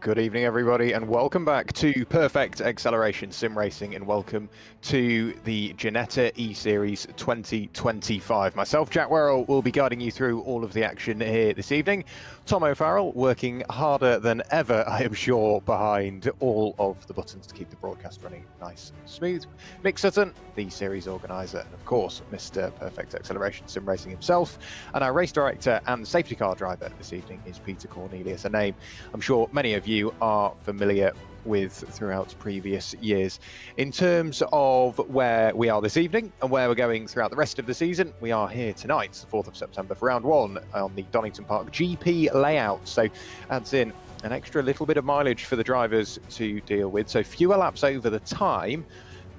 Good evening, everybody, and welcome back to Perfect Acceleration Sim Racing, and welcome to the Ginetta eSeries 2025. Myself, Jack Werrell, will be guiding you through all of the action here this evening. Tom O'Farrell working harder than ever, I am sure, behind all of the buttons to keep the broadcast running nice and smooth. Mick Sutton, the series organiser, and of course, Mr. Perfect Acceleration Sim Racing himself. And our race director and safety car driver this evening is Peter Cornelius, a name I'm sure many of you are familiar with throughout previous years. In terms of where we are this evening and where we're going throughout the rest of the season, we are here tonight, the 4th of September, for round 1 on the Donington Park GP layout. So adds in an extra little bit of mileage for the drivers to deal with. So fewer laps over the time,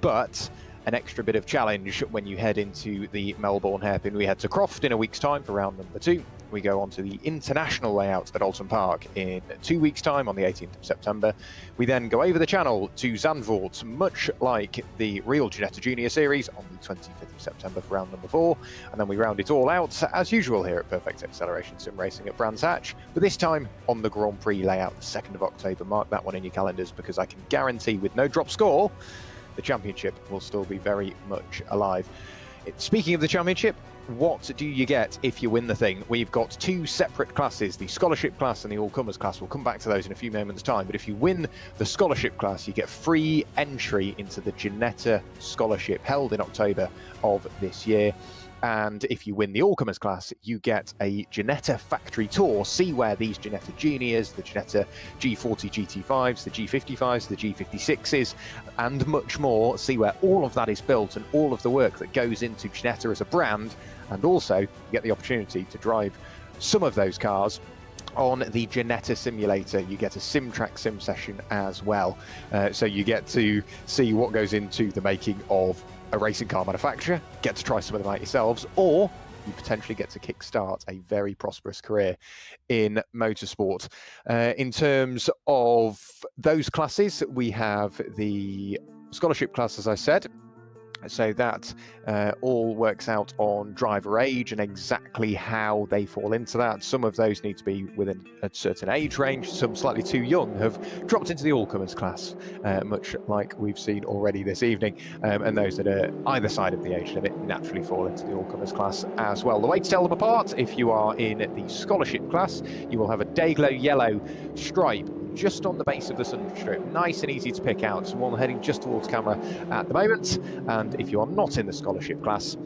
but an extra bit of challenge when you head into the Melbourne hairpin. We head to Croft in a week's time for round number 2. We go on to the international layout at Alton Park in 2 weeks' time on the 18th of September. We then go over the channel to Zandvoort, much like the real Ginetta Junior Series, on the 25th of September for round number 4. And then we round it all out, as usual, here at Perfect Acceleration Sim Racing at Brands Hatch, but this time on the Grand Prix layout, the 2nd of October. Mark that one in your calendars, because I can guarantee, with no drop score, the championship will still be very much alive. Speaking of the championship, what do you get if you win the thing? We've got 2 separate classes, the scholarship class and the all-comers class. We'll come back to those in a few moments' time. But if you win the scholarship class, you get free entry into the Ginetta Scholarship held in October of this year. And if you win the all-comers class, you get a Ginetta factory tour. See where these Ginetta Juniors, the Ginetta G40 GT5s, the G55s, the G56s, and much more. See where all of that is built and all of the work that goes into Ginetta as a brand. And also, you get the opportunity to drive some of those cars on the Ginetta simulator. You get a SimTrack sim session as well. So you get to see what goes into the making of a racing car manufacturer, get to try some of them out yourselves, or you potentially get to kickstart a very prosperous career in motorsport. In terms of those classes, we have the scholarship class, as I said, So that all works out on driver age and exactly how they fall into that. Some of those need to be within a certain age range. Some slightly too young have dropped into the all-comers class, much like we've seen already this evening. And those that are either side of the age limit naturally fall into the all-comers class as well. The way to tell them apart, if you are in the scholarship class, you will have a day-glow yellow stripe just on the base of the sun strip, nice and easy to pick out. So one heading just towards camera at the moment. And if you are not in the scholarship class,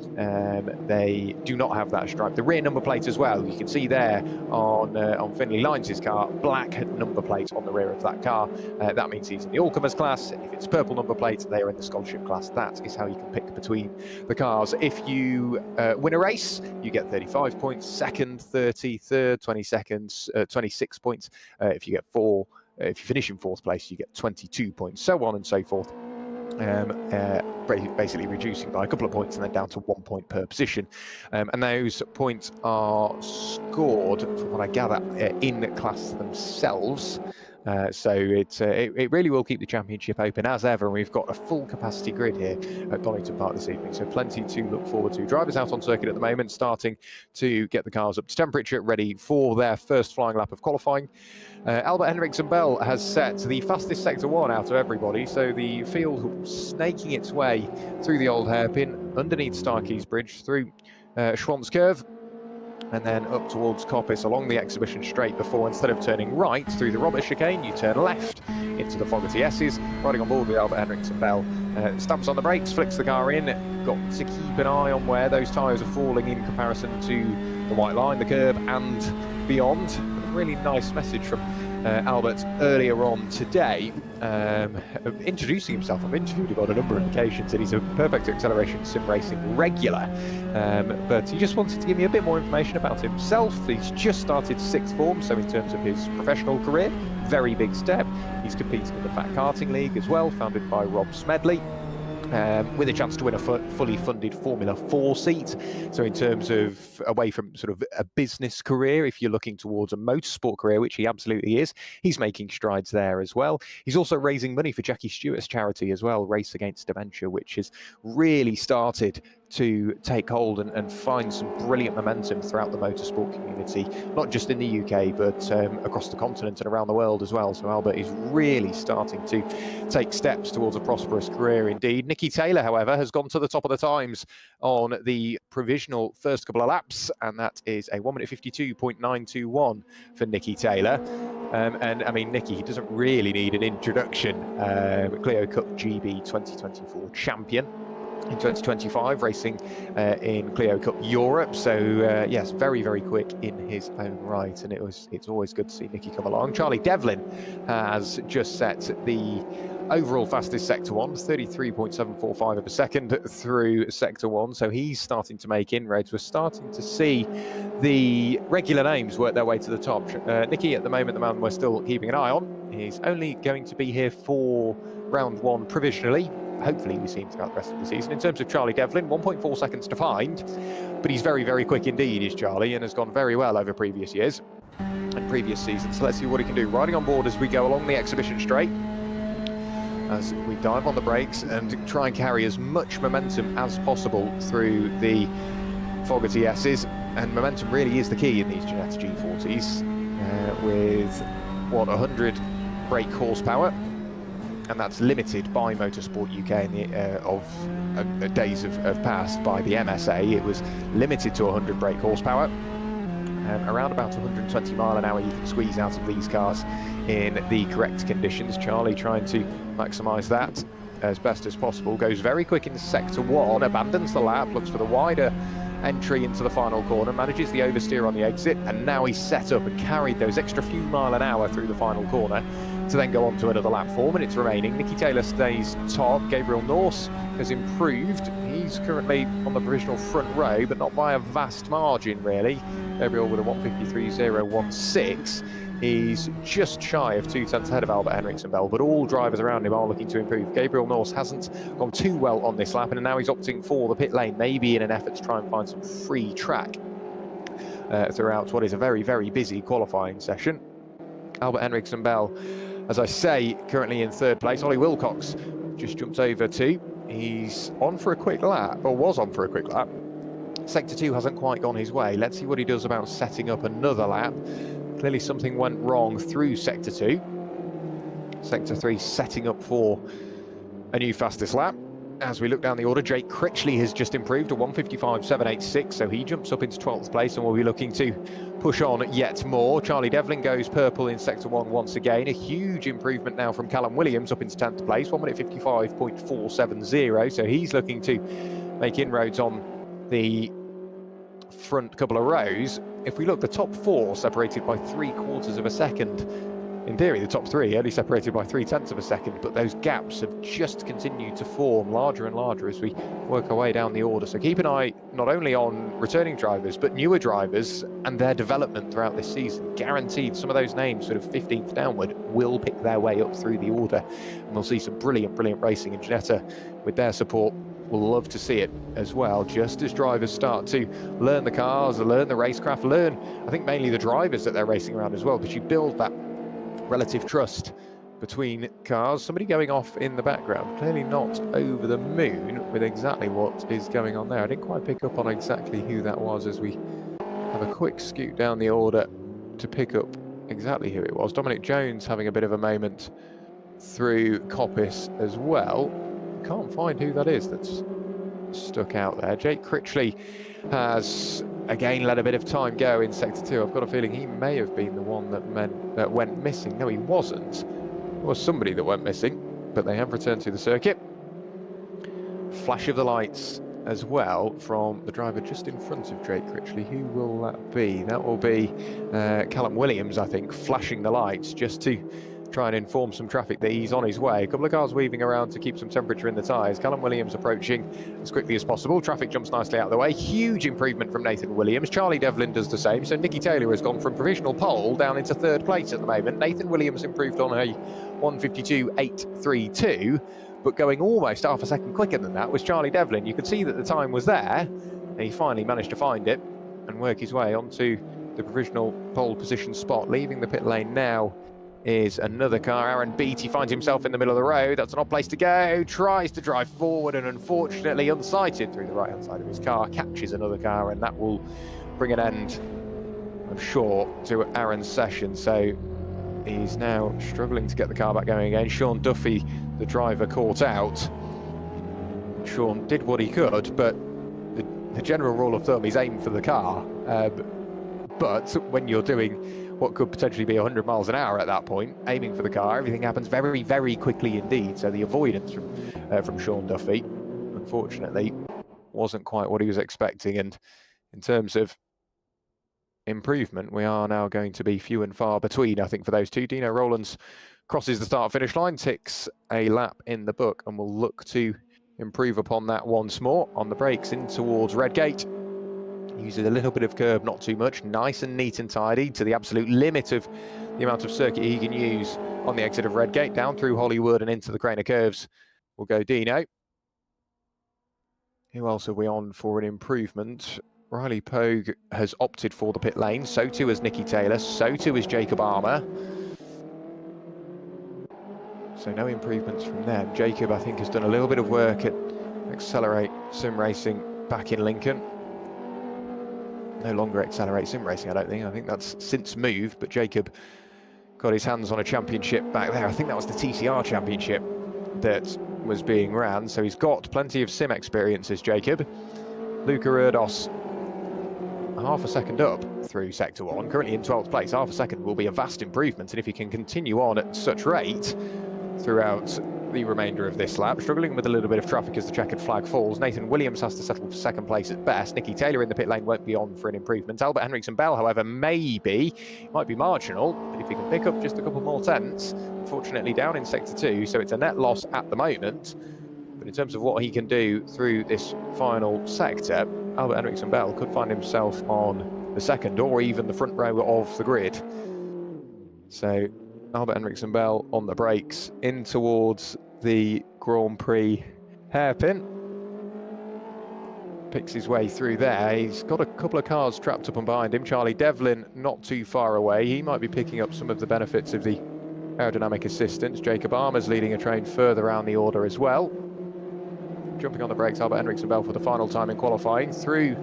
they do not have that stripe. The rear number plate as well, you can see there on Finley Lines' car, black number plate on the rear of that car. That means he's in the all-comers class. If it's purple number plate, they are in the scholarship class. That is how you can pick between the cars. If you win a race, you get 35 points, second 30, third 20 seconds, 26 points. If you get if you finish in fourth place, you get 22 points, so on and so forth. Basically reducing by a couple of points and then down to 1 point per position. And those points are scored, from what I gather, in class themselves. So it really will keep the championship open as ever, and we've got a full capacity grid here at Donington Park this evening, so plenty to look forward to. Drivers out on circuit at the moment, starting to get the cars up to temperature, ready for their first flying lap of qualifying. Albert Henriksen Bell has set the fastest sector 1 out of everybody, so the field snaking its way through the old hairpin, underneath Starkey's Bridge, through Schwantz Curve, and then up towards Coppice along the exhibition straight before, instead of turning right through the Roberts chicane, you turn left into the Fogarty S's. Riding on board with Albert Henriksen Bell, stamps on the brakes, flicks the car in. Got to keep an eye on where those tyres are falling in comparison to the white line, the curb and beyond. A really nice message from Albert earlier on today, introducing himself. I've interviewed him on a number of occasions, and he's a Perfect Acceleration sim racing regular, but he just wanted to give me a bit more information about himself. He's just started 6th form, so in terms of his professional career, very big step. He's competing in the Fat Karting League as well, founded by Rob Smedley. With a chance to win a fully funded Formula 4 seat. So in terms of away from sort of a business career, if you're looking towards a motorsport career, which he absolutely is, he's making strides there as well. He's also raising money for Jackie Stewart's charity as well, Race Against Dementia, which has really started to take hold and find some brilliant momentum throughout the motorsport community, not just in the UK, but across the continent and around the world as well. So Albert is really starting to take steps towards a prosperous career indeed. Nicky Taylor, however, has gone to the top of the times on the provisional first couple of laps, and that is a 1 minute 52.921 for Nicky Taylor. And I mean, Nicky, he doesn't really need an introduction. Clio Cup GB 2024 champion in 2025, racing in Clio Cup Europe. So yes, very, very quick in his own right, and it's always good to see Nicky come along. Charlie Devlin has just set the overall fastest sector 1, 33.745 of a second through sector 1, so he's starting to make inroads. We're starting to see the regular names work their way to the top. Nicky, at the moment, the man we're still keeping an eye on, is only going to be here for round 1 provisionally. Hopefully we see him throughout the rest of the season. In terms of Charlie Devlin, 1.4 seconds to find, but he's very, very quick indeed, is Charlie, and has gone very well over previous years and previous seasons. So let's see what he can do. Riding on board as we go along the exhibition straight, as we dive on the brakes and try and carry as much momentum as possible through the Fogarty S's. And momentum really is the key in these Ginetta G40s, with, 100 brake horsepower. And that's limited by Motorsport UK in the days of past by the MSA. It was limited to 100 brake horsepower. Around about 120 mile an hour you can squeeze out of these cars in the correct conditions. Charlie trying to maximise that as best as possible. Goes very quick into sector 1, abandons the lap, looks for the wider entry into the final corner, manages the oversteer on the exit, and now he's set up and carried those extra few mile an hour through the final corner to then go on to another lap. 4 minutes remaining. Nicky Taylor stays top. Gabriel Norse has improved. He's currently on the provisional front row, but not by a vast margin really. Gabriel with a 1:53.016. He's just shy of 2 tenths ahead of Albert Henriksen Bell, but all drivers around him are looking to improve. Gabriel Norse hasn't gone too well on this lap, and now he's opting for the pit lane, maybe in an effort to try and find some free track throughout what is a very, very busy qualifying session. Albert Henriksen Bell, as I say, currently in 3rd place. Ollie Wilcox just jumped over to He's on for a quick lap, or was on for a quick lap. Sector 2 hasn't quite gone his way. Let's see what he does about setting up another lap. Clearly something went wrong through Sector 2. Sector 3 setting up for a new fastest lap. As we look down the order, Jake Critchley has just improved to 1:55.786, so he jumps up into 12th place and will be looking to push on yet more. Charlie Devlin goes purple in Sector 1 once again. A huge improvement now from Callum Williams up into 10th place, 1:55.470, so he's looking to make inroads on the front couple of rows. If we look, the top 4 separated by 3/4 of a second. In theory, the top 3 only separated by 0.3 of a second, but those gaps have just continued to form larger and larger as we work our way down the order. So keep an eye not only on returning drivers, but newer drivers and their development throughout this season. Guaranteed some of those names, sort of 15th downward, will pick their way up through the order. And we'll see some brilliant racing. And Ginetta, with their support, will love to see it as well, just as drivers start to learn the cars, learn the racecraft, learn, I think, mainly the drivers that they're racing around as well, because you build that relative trust between cars. Somebody going off in the background, clearly not over the moon with exactly what is going on there. I didn't quite pick up on exactly who that was as we have a quick scoot down the order to pick up exactly who it was. Dominic Jones having a bit of a moment through Coppice as well. Can't find who that is that's stuck out there. Jake Critchley has again let a bit of time go in Sector 2. I've got a feeling he may have been the one that went missing. No, he wasn't. There was somebody that went missing, but they have returned to the circuit. Flash of the lights as well from the driver just in front of Jake Critchley. Who will that be? That will be Callum Williams, I think, flashing the lights just to try and inform some traffic that he's on his way. A couple of cars weaving around to keep some temperature in the tyres. Callum Williams approaching as quickly as possible. Traffic jumps nicely out of the way. Huge improvement from Nathan Williams. Charlie Devlin does the same. So Nicky Taylor has gone from provisional pole down into 3rd place at the moment. Nathan Williams improved on a 1:52.832, but going almost half a second quicker than that was Charlie Devlin. You could see that the time was there, and he finally managed to find it and work his way onto the provisional pole position spot. Leaving the pit lane now is another car. Aaron Beattie finds himself in the middle of the road. That's an odd place to go. Tries to drive forward and unfortunately unsighted through the right-hand side of his car. Catches another car and that will bring an end, I'm sure, to Aaron's session. So he's now struggling to get the car back going again. Sean Duffy, the driver, caught out. Sean did what he could, but the general rule of thumb is aim for the car. But when you're doing what could potentially be 100 miles an hour at that point, aiming for the car, everything happens very, very quickly indeed. So the avoidance from Sean Duffy, unfortunately, wasn't quite what he was expecting. And in terms of improvement, we are now going to be few and far between, I think, for those two. Dino Rowlands crosses the start-finish line, ticks a lap in the book, and will look to improve upon that once more. On the brakes in towards Redgate. Uses a little bit of curb, not too much. Nice and neat and tidy to the absolute limit of the amount of circuit he can use on the exit of Redgate. Down through Hollywood and into the Craner Curves will go Dino. Who else are we on for an improvement? Riley Pogue has opted for the pit lane. So too has Nicky Taylor. So too is Jacob Armour. So no improvements from them. Jacob, I think, has done a little bit of work at Accelerate Sim Racing back in Lincoln. No longer Accelerate Sim Racing, I don't think. I think that's since moved, but Jacob got his hands on a championship back there. I think that was the TCR championship that was being ran, so he's got plenty of sim experiences, Jacob. Luca Erdos, half a second up through Sector 1, currently in 12th place. Half a second will be a vast improvement, and if he can continue on at such rate throughout the remainder of this lap, struggling with a little bit of traffic as the checkered flag falls. Nathan Williams has to settle for 2nd place at best. Nicky Taylor in the pit lane won't be on for an improvement. Albert Henriksen-Bell, however, might be marginal, but if he can pick up just a couple more tenths, unfortunately down in Sector 2, so it's a net loss at the moment. But in terms of what he can do through this final sector, Albert Henriksen-Bell could find himself on the 2nd or even the front row of the grid. So Albert Henriksen-Bell on the brakes in towards the Grand Prix hairpin. Picks his way through there. He's got a couple of cars trapped up and behind him. Charlie Devlin not too far away. He might be picking up some of the benefits of the aerodynamic assistance. Jacob Armour's leading a train further around the order as well. jumping on the brakes, Albert Henriksen Bell for the final time in qualifying, through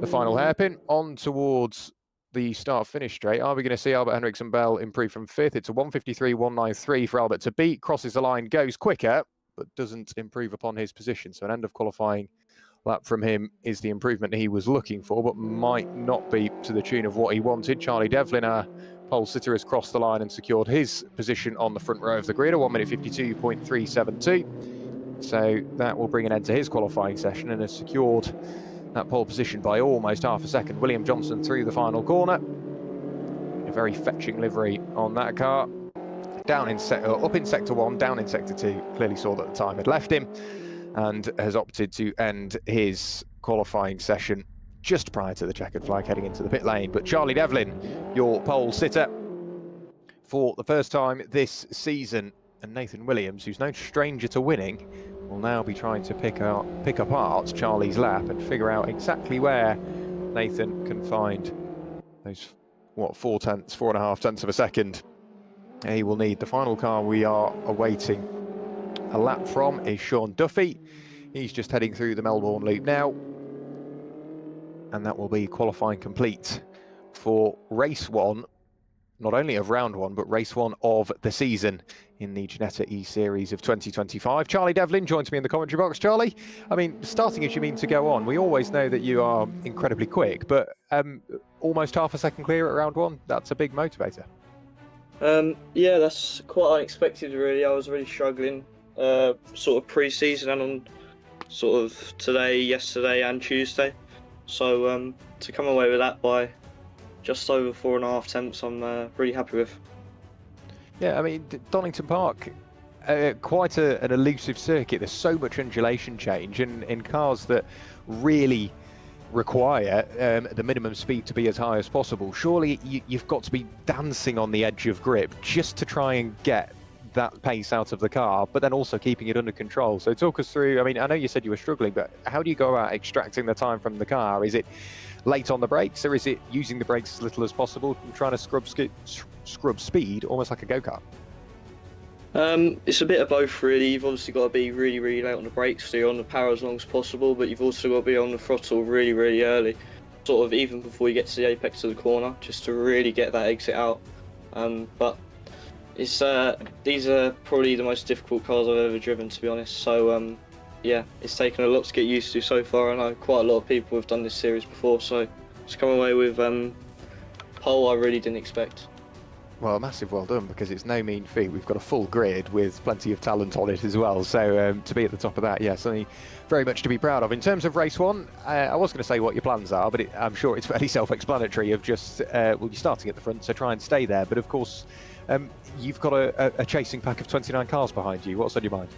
the final hairpin, on towards the start-finish straight. Are we going to see Albert Henriksen Bell improve from 5th? It's a 1:53.193 for Albert to beat, crosses the line, goes quicker, but doesn't improve upon his position. So an end of qualifying lap from him is the improvement he was looking for, but might not be to the tune of what he wanted. Charlie Devlin, our pole sitter, has crossed the line and secured his position on the front row of the grid, a 1:52.372. So that will bring an end to his qualifying session and has secured that pole position by almost half a second. William Johnson through the final corner. A very fetching livery on that car. Down in up in sector 1, down in sector 2. Clearly saw that the time had left him and has opted to end his qualifying session just prior to the checkered flag, heading into the pit lane. But Charlie Devlin, your pole sitter for the first time this season, and Nathan Williams, who's no stranger to winning, will now be trying to pick apart Charlie's lap and figure out exactly where Nathan can find those, what, 4.5 tenths of a second he will need. The final car we are awaiting a lap from is Sean Duffy. He's just heading through the Melbourne Loop now, and that will be qualifying complete for race 1, not only of round 1, but race 1 of the season in the Ginetta eSeries of 2025. Charlie Devlin joins me in the commentary box. Charlie, I mean, starting as you mean to go on, we always know that you are incredibly quick, but almost half a second clear at round 1, that's a big motivator. Yeah, that's quite unexpected, really. I was really struggling sort of pre-season and on sort of today, yesterday and Tuesday. So to come away with that by just over 4.5 tenths, I'm really happy with. Yeah, I mean, Donington Park, quite an elusive circuit. There's so much undulation change, and in cars that really require the minimum speed to be as high as possible, surely you've got to be dancing on the edge of grip just to try and get that pace out of the car, but then also keeping it under control. So talk us through, I mean, I know you said you were struggling, but how do you go about extracting the time from the car? Is it late on the brakes, or is it using the brakes as little as possible and trying to scrub speed almost like a go-kart? It's a bit of both, really. You've obviously got to be really, really late on the brakes, so you're on the power as long as possible, but you've also got to be on the throttle really, really early, sort of even before you get to the apex of the corner, just to really get that exit out. But it's these are probably the most difficult cars I've ever driven, to be honest. So yeah, it's taken a lot to get used to so far. I know quite a lot of people have done this series before, so to come away with pole, I really didn't expect. Well, massive well done, because it's no mean feat. We've got a full grid with plenty of talent on it as well. So to be at the top of that, yeah, something very much to be proud of. In terms of race 1, I was going to say what your plans are, but I'm sure it's fairly self-explanatory of just, we'll be starting at the front, so try and stay there. But of course, you've got a chasing pack of 29 cars behind you. What's on your mind?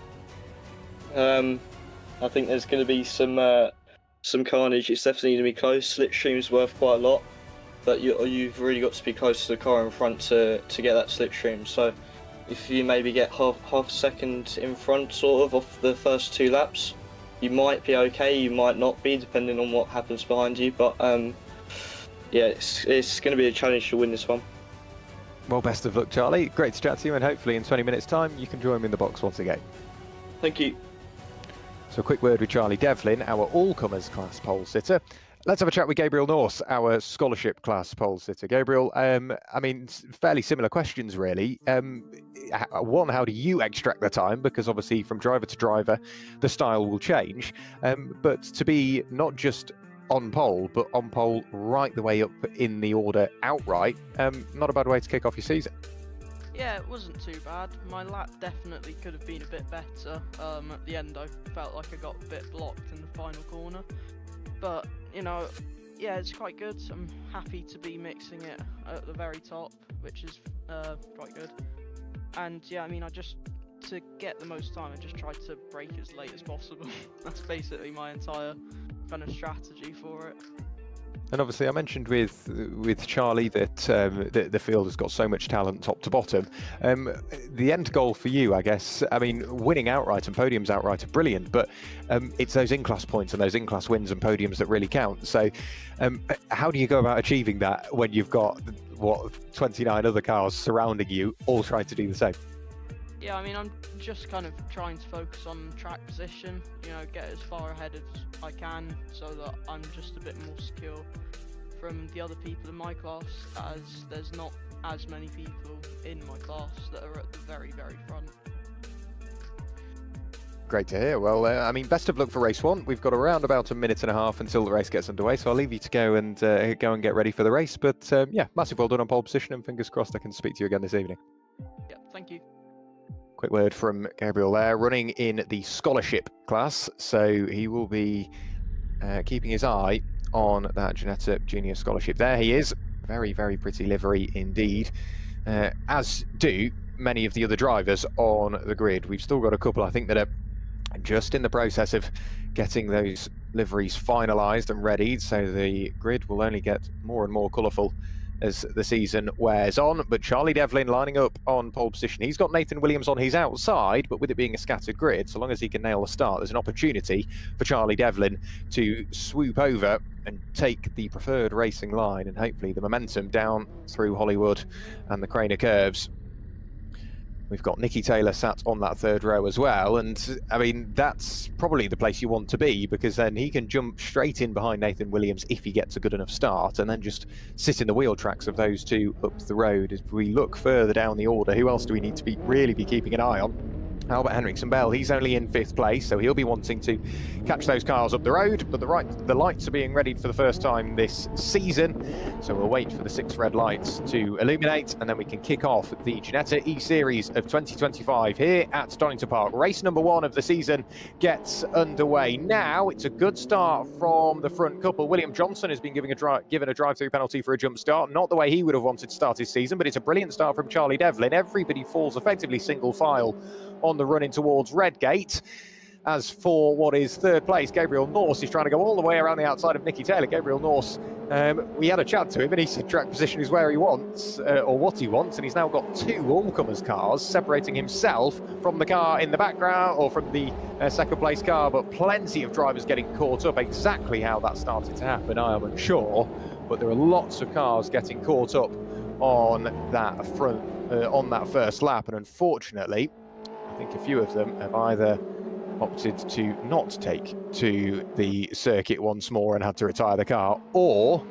I think there's going to be some carnage. It's definitely going to be close. Slipstream's worth quite a lot, but you've really got to be close to the car in front to get that slipstream. So if you maybe get half a second in front, sort of, off the first 2 laps, you might be okay, you might not be, depending on what happens behind you. But yeah, it's going to be a challenge to win this one. Well, best of luck, Charlie. Great to chat to you, and hopefully in 20 minutes' time you can join me in the box once again. Thank you. So a quick word with Charlie Devlin, our all-comers class pole sitter. Let's have a chat with Gabriel Norse, our scholarship class pole sitter. Gabriel, I mean, fairly similar questions, really. One, how do you extract the time? Because obviously from driver to driver, the style will change. But to be not just on pole, but on pole right the way up in the order outright, not a bad way to kick off your season. Yeah, it wasn't too bad. My lap definitely could have been a bit better. At the end, I felt like I got a bit blocked in the final corner. But, you know, yeah, it's quite good. I'm happy to be mixing it at the very top, which is quite good. And yeah, I mean, to get the most time, I just tried to brake as late as possible. That's basically my entire kind of strategy for it. And obviously, I mentioned with Charlie that the field has got so much talent top to bottom. The end goal for you, I guess, I mean, winning outright and podiums outright are brilliant, but it's those in-class points and those in-class wins and podiums that really count. So how do you go about achieving that when you've got, 29 other cars surrounding you, all trying to do the same? Yeah, I mean, I'm just kind of trying to focus on track position, you know, get as far ahead as I can so that I'm just a bit more secure from the other people in my class, as there's not as many people in my class that are at the very, very front. Great to hear. Well, I mean, best of luck for race 1. We've got around about a minute and a half until the race gets underway, so I'll leave you to go and get ready for the race. But yeah, massive well done on pole position, and fingers crossed I can speak to you again this evening. Yeah, thank you. Quick word from Gabriel there, running in the scholarship class, so he will be keeping his eye on that Ginetta Junior Scholarship. There he is, very, very pretty livery indeed, as do many of the other drivers on the grid. We've still got a couple, I think, that are just in the process of getting those liveries finalised and readied, so the grid will only get more and more colourful as the season wears on. But Charlie Devlin lining up on pole position. He's got Nathan Williams on his outside, but with it being a scattered grid, so long as he can nail the start, there's an opportunity for Charlie Devlin to swoop over and take the preferred racing line and hopefully the momentum down through Hollywood and the Craner curves. We've got Nicky Taylor sat on that third row as well, and I mean, that's probably the place you want to be, because then he can jump straight in behind Nathan Williams if he gets a good enough start, and then just sit in the wheel tracks of those two up the road. If we look further down the order, who else do we need to really be keeping an eye on? Albert Henriksen-Bell, he's only in 5th place, so he'll be wanting to catch those cars up the road, but the lights are being readied for the first time this season, so we'll wait for the 6 red lights to illuminate, and then we can kick off the Ginetta eSeries of 2025 here at Donington Park. Race number 1 of the season gets underway now. It's a good start from the front couple. William Johnson has been given a drive-through penalty for a jump start, not the way he would have wanted to start his season, but it's a brilliant start from Charlie Devlin. Everybody falls effectively single file on the run in towards Redgate. As for what is 3rd place, Gabriel Norse is trying to go all the way around the outside of Nicky Taylor. Gabriel Norse, we had a chat to him and he said track position is where he wants, or what he wants, and he's now got 2 all-comers cars separating himself from the car in the background, or from the 2nd place car, but plenty of drivers getting caught up. Exactly how that started to happen, I am unsure, but there are lots of cars getting caught up on that front, on that first lap, and unfortunately, I think a few of them have either opted to not take to the circuit once more and had to retire the car, or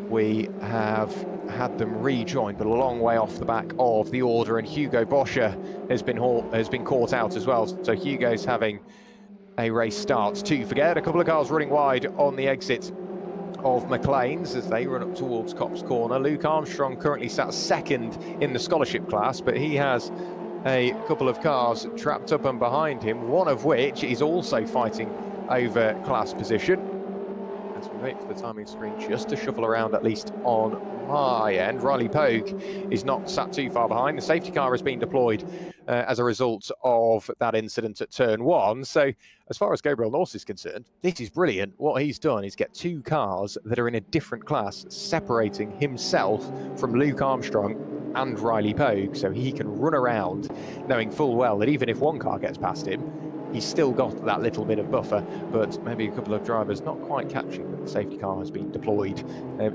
we have had them rejoined, but a long way off the back of the order, and Hugo Boscher has been caught out as well. So Hugo's having a race start to forget. A couple of cars running wide on the exit of McLean's as they run up towards Cops Corner. Luke Armstrong currently sat 2nd in the scholarship class, but he has a couple of cars trapped up and behind him, one of which is also fighting over class position. As we wait for the timing screen just to shuffle around, at least on my end, Riley Pogue is not sat too far behind. The safety car has been deployed as a result of that incident at turn 1. So as far as Gabriel Norse is concerned, this is brilliant. What he's done is get 2 cars that are in a different class, separating himself from Luke Armstrong and Riley Pogue, so he can run around knowing full well that even if one car gets past him, he's still got that little bit of buffer, but maybe a couple of drivers not quite catching that the safety car has been deployed.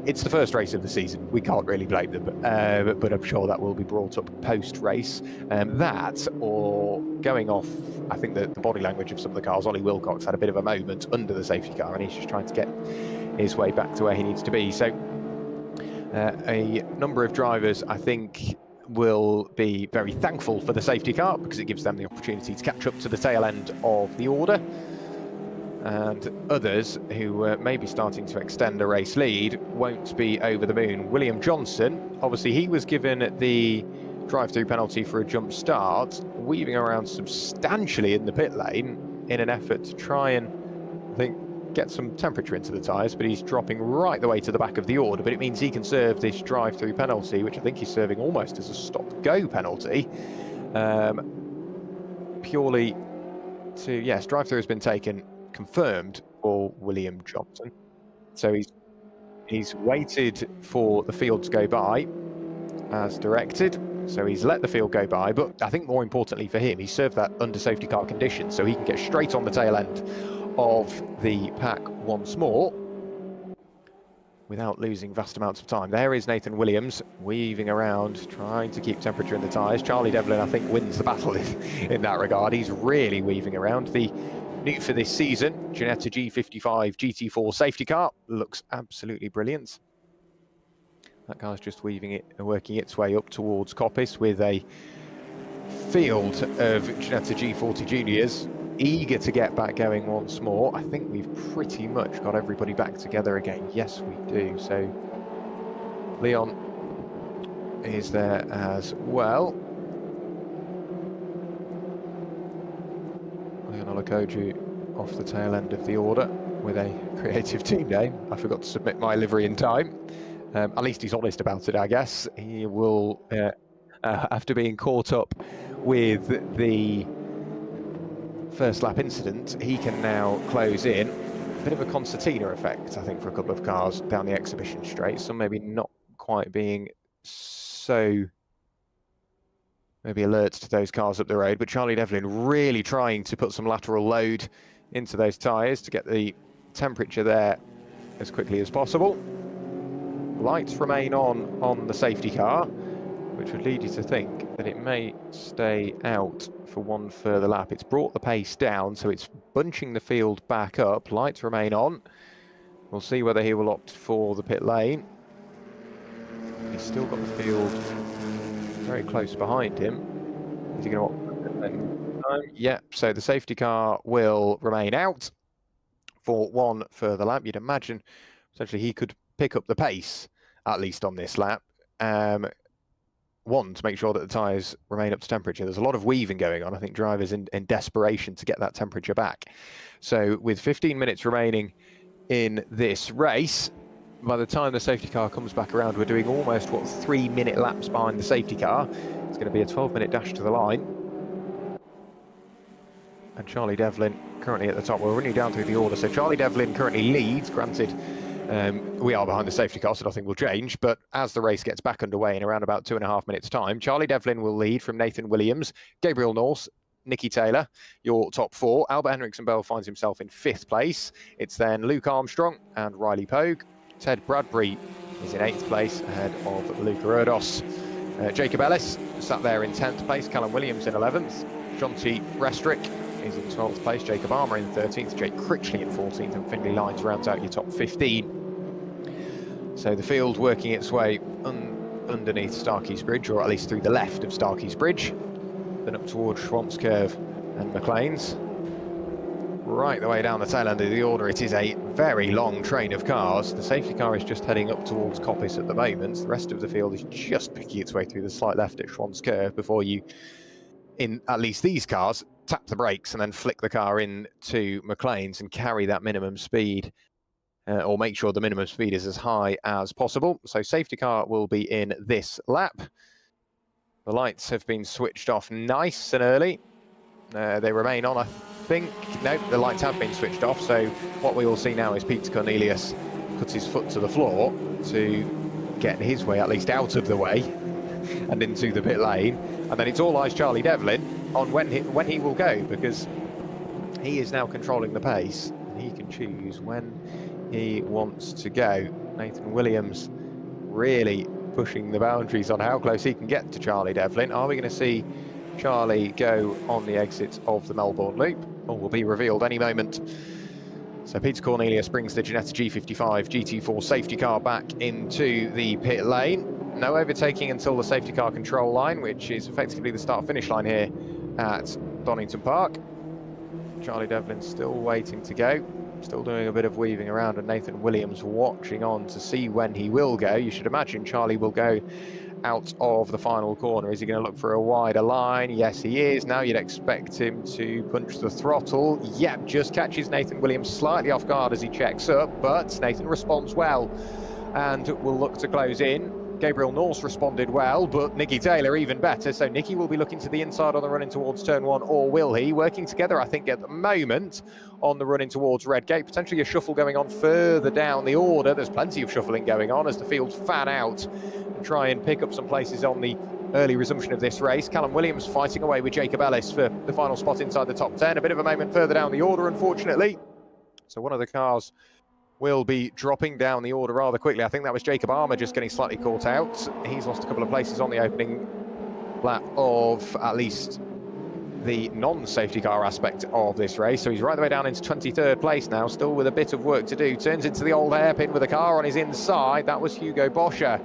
It's the first race of the season, we can't really blame them, but I'm sure that will be brought up post-race. That, or going off, I think the body language of some of the cars, Ollie Wilcox had a bit of a moment under the safety car and he's just trying to get his way back to where he needs to be. So a number of drivers, I think, will be very thankful for the safety car because it gives them the opportunity to catch up to the tail end of the order. And others who may be starting to extend a race lead won't be over the moon. William Johnson, obviously he was given the drive-through penalty for a jump start, weaving around substantially in the pit lane in an effort to try and, I think, get some temperature into the tyres, but he's dropping right the way to the back of the order, but it means he can serve this drive-through penalty, which I think he's serving almost as a stop-go penalty, purely to, yes, drive-through has been taken, confirmed for William Johnson. So he's waited for the field to go by as directed, so he's let the field go by, but I think more importantly for him, he served that under safety car condition, so he can get straight on the tail end of the pack once more. without losing vast amounts of time. There is Nathan Williams weaving around, trying to keep temperature in the tyres. Charlie Devlin, I think, wins the battle in that regard. He's really weaving around. The new for this season, Ginetta G55 GT4 safety car, looks absolutely brilliant. That car's just working its way up towards Coppice with a field of Ginetta G40 juniors eager to get back going once more. I think we've pretty much got everybody back together again. Yes, we do. So Leon is there as well. Leon Olakoju off the tail end of the order with a creative team name. I forgot to submit my livery in time. At least he's honest about it, I guess. He will, after being caught up with the first lap incident, he can now close in. A bit of a concertina effect, I think, for a couple of cars down the exhibition straight. Some maybe not quite being so maybe alert to those cars up the road, but Charlie Devlin really trying to put some lateral load into those tyres to get the temperature there as quickly as possible. Lights remain on the safety car, which would lead you to think that it may stay out for one further lap. It's brought the pace down, so it's bunching the field back up. Lights remain on. We'll see whether he will opt for the pit lane. He's still got the field very close behind him. Is he going to opt for the pit lane? Yep, so the safety car will remain out for one further lap. You'd imagine essentially he could pick up the pace, at least on this lap. One, to make sure that the tyres remain up to temperature. There's a lot of weaving going on. I think drivers in desperation to get that temperature back. So with 15 minutes remaining in this race, by the time the safety car comes back around, we're doing almost, 3-minute laps behind the safety car. It's going to be a 12-minute dash to the line. And Charlie Devlin currently at the top. We're running down through the order. So Charlie Devlin currently leads, granted. We are behind the safety car, so nothing will change. But as the race gets back underway in around about 2.5 minutes' time, Charlie Devlin will lead from Nathan Williams, Gabriel Norse, Nicky Taylor, your top four. Albert Henriksen Bell finds himself in 5th place. It's then Luke Armstrong and Riley Pogue. Ted Bradbury is in 8th place ahead of Luca Erdos. Jacob Ellis sat there in 10th place. Callum Williams in 11th. Jonty Restrick is in 12th place. Jacob Armour in 13th. Jake Critchley in 14th. And Finley Lyons rounds out your top 15. So the field working its way underneath Starkey's Bridge, or at least through the left of Starkey's Bridge, then up towards Schwammskirch and McLean's. Right the way down the tail end of the order, it is a very long train of cars. The safety car is just heading up towards Coppice at the moment. The rest of the field is just picking its way through the slight left at Schwammskirch before you, in at least these cars, tap the brakes and then flick the car into McLean's and carry that minimum speed. Or make sure the minimum speed is as high as possible. So safety car will be in this lap. The lights have been switched off nice and early. They remain on, I think. No, the lights have been switched off. So what we will see now is Peter Cornelius puts his foot to the floor to get his way at least out of the way and into the pit lane. And then it's all eyes Charlie Devlin on when he will go, because he is now controlling the pace and he can choose when he wants to go. Nathan Williams really pushing the boundaries on how close he can get to Charlie Devlin. Are we going to see Charlie go on the exit of the Melbourne Loop? Or will be revealed any moment. So Peter Cornelius brings the Ginetta G55 GT4 safety car back into the pit lane. No overtaking until the safety car control line, which is effectively the start-finish line here at Donington Park. Charlie Devlin still waiting to go. Still doing a bit of weaving around, and Nathan Williams watching on to see when he will go. You should imagine Charlie will go out of the final corner. Is he going to look for a wider line? Yes, he is. Now you'd expect him to punch the throttle. Yep, just catches Nathan Williams slightly off guard as he checks up, but Nathan responds well and will look to close in. Gabriel Norse responded well, but Nicky Taylor even better. So Nicky will be looking to the inside on the run in towards turn 1, or will he? Working together, I think, at the moment on the run in towards Redgate. Potentially a shuffle going on further down the order. There's plenty of shuffling going on as the field fan out and try and pick up some places on the early resumption of this race. Callum Williams fighting away with Jacob Ellis for the final spot inside the top 10. A bit of a moment further down the order, unfortunately. So one of the cars will be dropping down the order rather quickly. I think that was Jacob Armour just getting slightly caught out. He's lost a couple of places on the opening lap of at least the non-safety car aspect of this race. So he's right the way down into 23rd place now, still with a bit of work to do. Turns into the old hairpin with a car on his inside. That was Hugo Boscher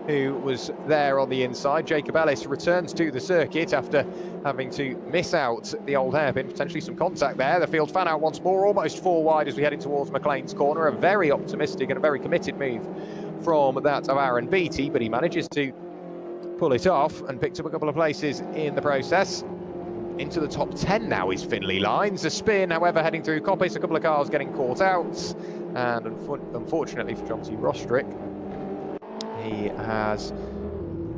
who was there on the inside. Jacob Ellis returns to the circuit after having to miss out the old hairpin. Potentially some contact there. The field fan out once more, almost 4 wide as we head in towards McLean's corner. A very optimistic and a very committed move from that of Aaron Beattie, but he manages to pull it off and picks up a couple of places in the process. Into the top 10 now is Finley Lines. A spin, however, heading through Coppice. A couple of cars getting caught out. And unfortunately for Jonty Rostrick, he has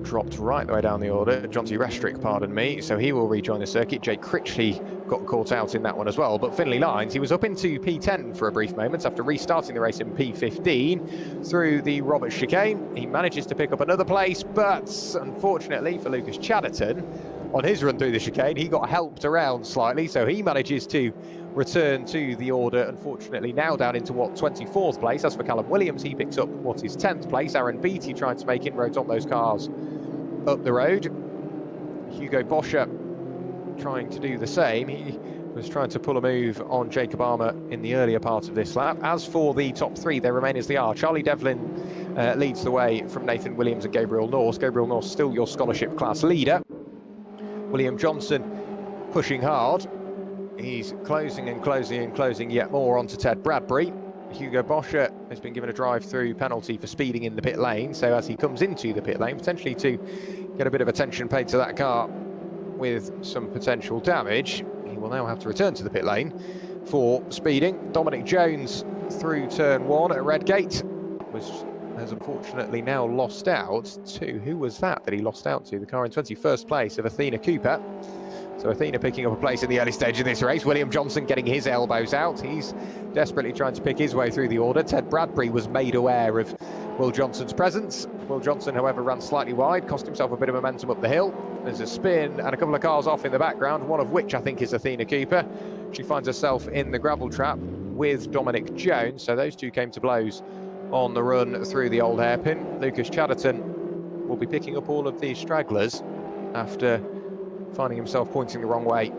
dropped right the way down the order. Jonty Restrick, pardon me. So he will rejoin the circuit. Jake Critchley got caught out in that one as well. But Finley Lines, he was up into P10 for a brief moment after restarting the race in P15 through the Roberts chicane. He manages to pick up another place, but unfortunately for Lucas Chatterton, on his run through the chicane, he got helped around slightly, so he manages to return to the order, unfortunately now down into, 24th place. As for Callum Williams, he picks up what is 10th place. Aaron Beattie trying to make inroads on those cars up the road. Hugo Boscher trying to do the same. He was trying to pull a move on Jacob Armour in the earlier part of this lap. As for the top 3, they remain as they are. Charlie Devlin leads the way from Nathan Williams and Gabriel Norse. Gabriel Norse still your scholarship class leader. William Johnson pushing hard. He's closing and closing and closing yet more onto Ted Bradbury. Hugo Boscher has been given a drive-through penalty for speeding in the pit lane. So as he comes into the pit lane, potentially to get a bit of attention paid to that car with some potential damage, he will now have to return to the pit lane for speeding. Dominic Jones through turn 1 at Redgate has unfortunately now lost out to, who was that he lost out to? The car in 21st place of Athena Cooper. So Athena picking up a place in the early stage of this race. William Johnson getting his elbows out. He's desperately trying to pick his way through the order. Ted Bradbury was made aware of Will Johnson's presence. Will Johnson, however, ran slightly wide, cost himself a bit of momentum up the hill. There's a spin and a couple of cars off in the background, one of which I think is Athena Cooper. She finds herself in the gravel trap with Dominic Jones. So those two came to blows on the run through the old hairpin. Lucas Chatterton will be picking up all of these stragglers after finding himself pointing the wrong way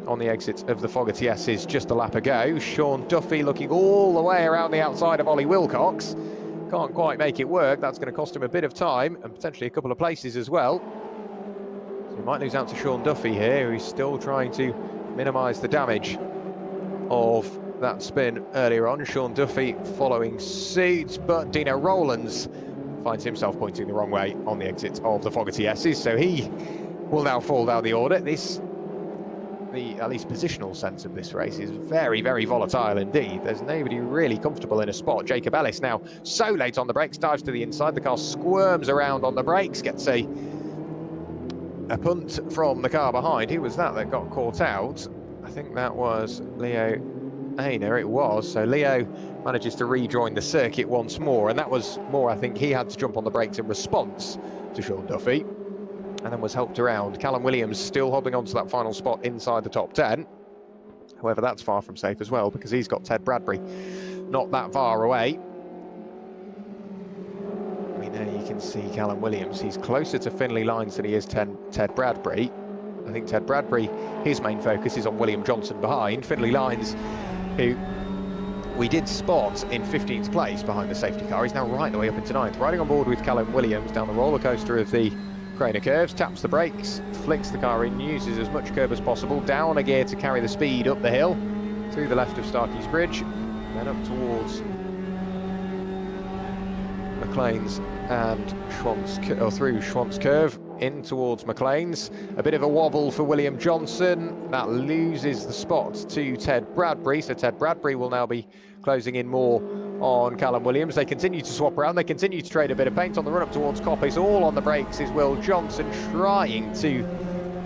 on the exit of the Fogarty S's just a lap ago. Sean Duffy looking all the way around the outside of Ollie Wilcox. Can't quite make it work. That's going to cost him a bit of time and potentially a couple of places as well. So he might lose out to Sean Duffy here, who's still trying to minimise the damage of that spin earlier on. Sean Duffy following suit, but Dino Rowlands finds himself pointing the wrong way on the exit of the Fogarty S's, so he will now fall down the order. The at least positional sense of this race is very, very volatile indeed. There's nobody really comfortable in a spot. Jacob Ellis now so late on the brakes, dives to the inside. The car squirms around on the brakes, gets a punt from the car behind. Who was that got caught out? I think that was Leo Ayner, it was. So Leo manages to rejoin the circuit once more, and that was more, I think he had to jump on the brakes in response to Sean Duffy, and then was helped around. Callum Williams still holding on to that final spot inside the top 10. However, that's far from safe as well, because he's got Ted Bradbury not that far away. I mean, there you can see Callum Williams. He's closer to Finley Lines than he is Ted Bradbury. I think Ted Bradbury, his main focus is on William Johnson behind. Finley Lines, who we did spot in 15th place behind the safety car, is now right the way up into 9th, riding on board with Callum Williams down the roller coaster of the Craner curves, taps the brakes, flicks the car in, uses as much curb as possible, down a gear to carry the speed up the hill, through the left of Starkey's Bridge, then up towards McLean's and through Schwantz Curve, in towards McLean's. A bit of a wobble for William Johnson. That loses the spot to Ted Bradbury, so Ted Bradbury will now be closing in more on Callum Williams. They continue to swap around, they continue to trade a bit of paint on the run up towards Coppice. All on the brakes is Will Johnson, trying to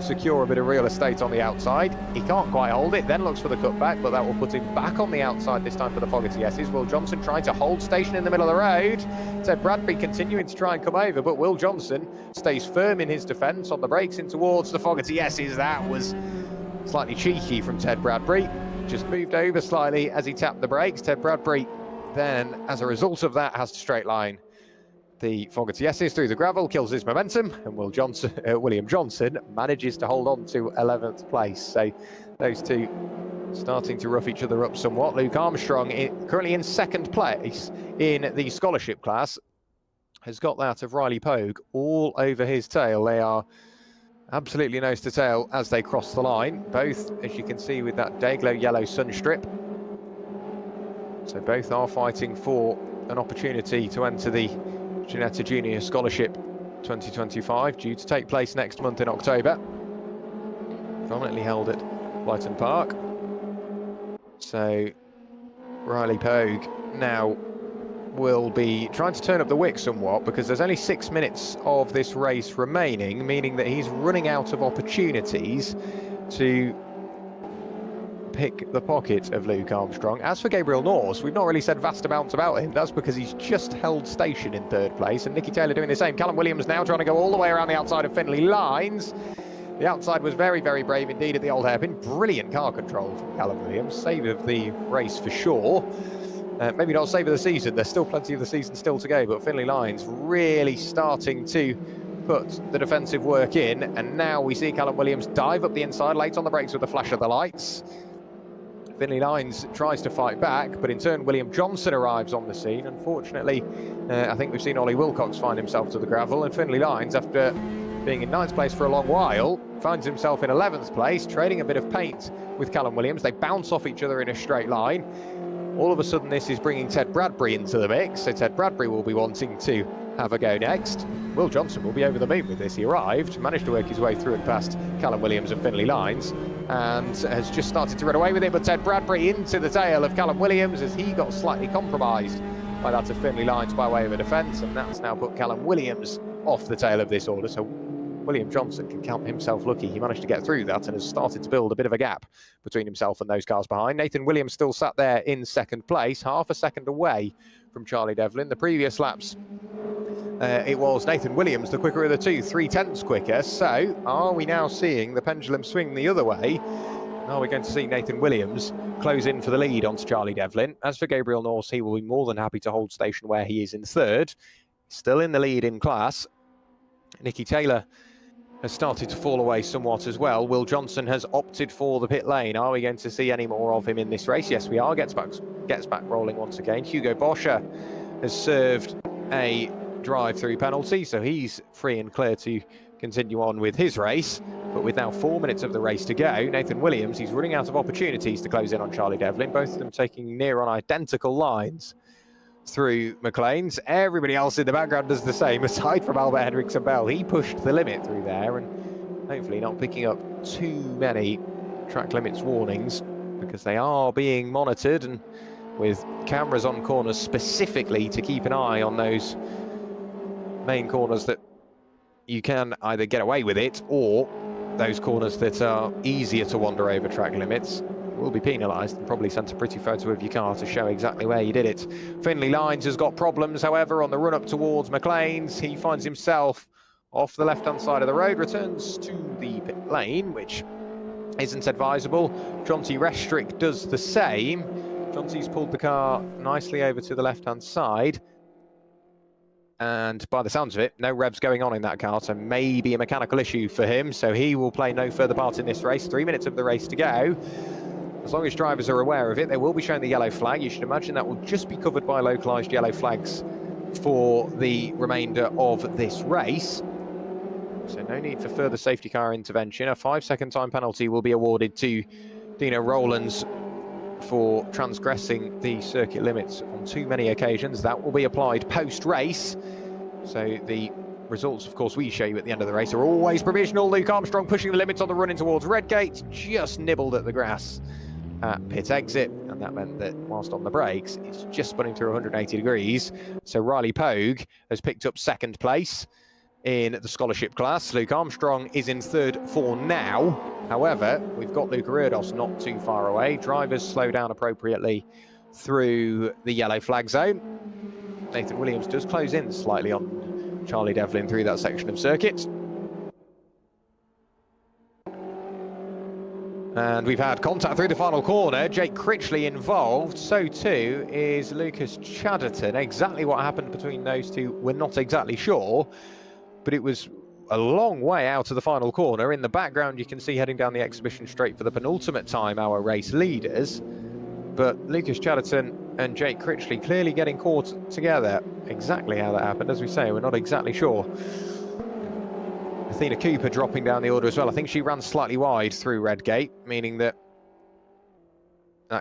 secure a bit of real estate on the outside. He can't quite hold it, then looks for the cutback, but that will put him back on the outside this time for the Fogarty S's. Will Johnson trying to hold station in the middle of the road. Ted Bradbury continuing to try and come over, but Will Johnson stays firm in his defence on the brakes in towards the Fogarty S's. That was slightly cheeky from Ted Bradbury. Just moved over slightly as he tapped the brakes. Ted Bradbury then, as a result of that, has to straight line the Fogarty S's through the gravel, kills his momentum, and William Johnson manages to hold on to 11th place. So those two starting to rough each other up somewhat. Luke Armstrong, currently in 2nd place in the scholarship class, has got that of Riley Pogue all over his tail. They are absolutely nose to tail as they cross the line, both, as you can see, with that day-glow yellow sun strip. So both are fighting for an opportunity to enter the Ginetta Junior Scholarship 2025, due to take place next month in October. Prominently held at Blyton Park. So Riley Pogue now will be trying to turn up the wick somewhat, because there's only 6 minutes of this race remaining, meaning that he's running out of opportunities to pick the pocket of Luke Armstrong. As for Gabriel Norse, we've not really said vast amounts about him. That's because he's just held station in 3rd place, and Nicky Taylor doing the same. Callum Williams now trying to go all the way around the outside of Finley Lines. The outside was very, very brave indeed at the old hairpin. Brilliant car control from Callum Williams. Save of the race for sure. Maybe not save of the season. There's still plenty of the season still to go, but Finley Lines really starting to put the defensive work in. And now we see Callum Williams dive up the inside, late on the brakes with the flash of the lights. Finley Lines tries to fight back, but in turn William Johnson arrives on the scene. Unfortunately, I think we've seen Ollie Wilcox find himself to the gravel, and Finley Lines, after being in 9th place for a long while, finds himself in 11th place, trading a bit of paint with Callum Williams. They bounce off each other in a straight line. All of a sudden, this is bringing Ted Bradbury into the mix, so Ted Bradbury will be wanting to have a go next. Will Johnson will be over the moon with this. He arrived, managed to work his way through and past Callum Williams and Finley Lines, and has just started to run away with it, but Ted Bradbury into the tail of Callum Williams as he got slightly compromised by that of Finley Lines by way of a defence, and that's now put Callum Williams off the tail of this order. So William Johnson can count himself lucky. He managed to get through that and has started to build a bit of a gap between himself and those cars behind. Nathan Williams still sat there in 2nd place, half a second away from Charlie Devlin. The previous laps, it was Nathan Williams, the quicker of the two, 3/10 quicker. So are we now seeing the pendulum swing the other way? Are we going to see Nathan Williams close in for the lead onto Charlie Devlin? As for Gabriel Norse, he will be more than happy to hold station where he is in 3rd. Still in the lead in class. Nicky Taylor has started to fall away somewhat as well. Will Johnson has opted for the pit lane. Are we going to see any more of him in this race? Yes, we are. Gets back rolling once again. Hugo Boscher has served a drive-through penalty, so he's free and clear to continue on with his race. But with now 4 minutes of the race to go, Nathan Williams, he's running out of opportunities to close in on Charlie Devlin, both of them taking near on identical lines through McLean's. Everybody else in the background does the same, aside from Albert Henriksen Bell. He pushed the limit through there, and hopefully not picking up too many track limits warnings, because they are being monitored, and with cameras on corners specifically to keep an eye on those main corners that you can either get away with it, or those corners that are easier to wander over track limits will be penalised, and probably sent a pretty photo of your car to show exactly where you did it. Finley Lines has got problems, however, on the run up towards McLean's. He finds himself off the left-hand side of the road, returns to the pit lane, which isn't advisable. Jonty Restrick does the same. Jonty's pulled the car nicely over to the left-hand side, and by the sounds of it, no revs going on in that car, so maybe a mechanical issue for him, so he will play no further part in this race. 3 minutes of the race to go. As long as drivers are aware of it, they will be showing the yellow flag. You should imagine that will just be covered by localised yellow flags for the remainder of this race. So no need for further safety car intervention. A 5-second time penalty will be awarded to Dino Rowlands for transgressing the circuit limits on too many occasions. That will be applied post-race. So the results, of course, we show you at the end of the race are always provisional. Luke Armstrong pushing the limits on the run in towards Redgate, just nibbled at the grass at pit exit, and that meant that whilst on the brakes, it's just spinning through 180 degrees. So Riley Pogue has picked up 2nd place in the scholarship class. Luke Armstrong is in 3rd for now. However, we've got Luca Erdos not too far away. Drivers slow down appropriately through the yellow flag zone. Nathan Williams does close in slightly on Charlie Devlin through that section of circuit. And we've had contact through the final corner. Jake Critchley involved. So too is Lucas Chatterton. Exactly what happened between those two, we're not exactly sure. But it was a long way out of the final corner. In the background, you can see heading down the exhibition straight for the penultimate time, our race leaders. But Lucas Chatterton and Jake Critchley clearly getting caught together. Exactly how that happened, as we say, we're not exactly sure. Athena Cooper dropping down the order as well. I think she ran slightly wide through Redgate, meaning that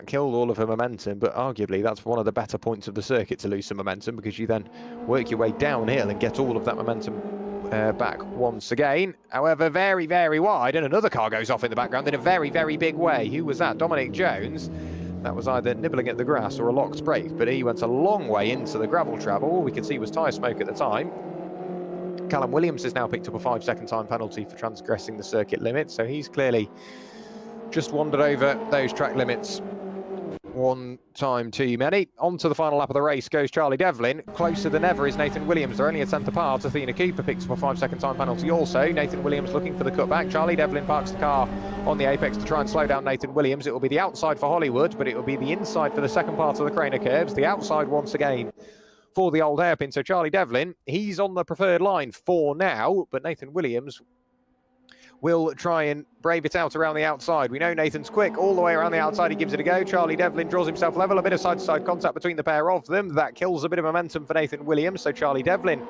killed all of her momentum, but arguably that's one of the better points of the circuit, to lose some momentum, because you then work your way downhill and get all of that momentum back once again. However, very, very wide, and another car goes off in the background in a very, very big way. Who was that? Dominic Jones. That was either nibbling at the grass or a locked brake, but he went a long way into the gravel trap. All we could see was tyre smoke at the time. Callum Williams has now picked up a 5-second time penalty for transgressing the circuit limit, so he's clearly just wandered over those track limits one time too many. On to the final lap of the race goes Charlie Devlin. Closer than ever is Nathan Williams. They're only a tenth apart. Athena Cooper picks up a 5-second time penalty also. Nathan Williams looking for the cutback. Charlie Devlin parks the car on the apex to try and slow down Nathan Williams. It will be the outside for Hollywood, but it will be the inside for the second part of the Craner curves. The outside once again for the old hairpin. So Charlie Devlin, he's on the preferred line for now, but Nathan Williams will try and brave it out around the outside. We know Nathan's quick all the way around the outside. He gives it a go. Charlie Devlin draws himself level. A bit of side-to-side contact between the pair of them. That kills a bit of momentum for Nathan Williams. So Charlie Devlin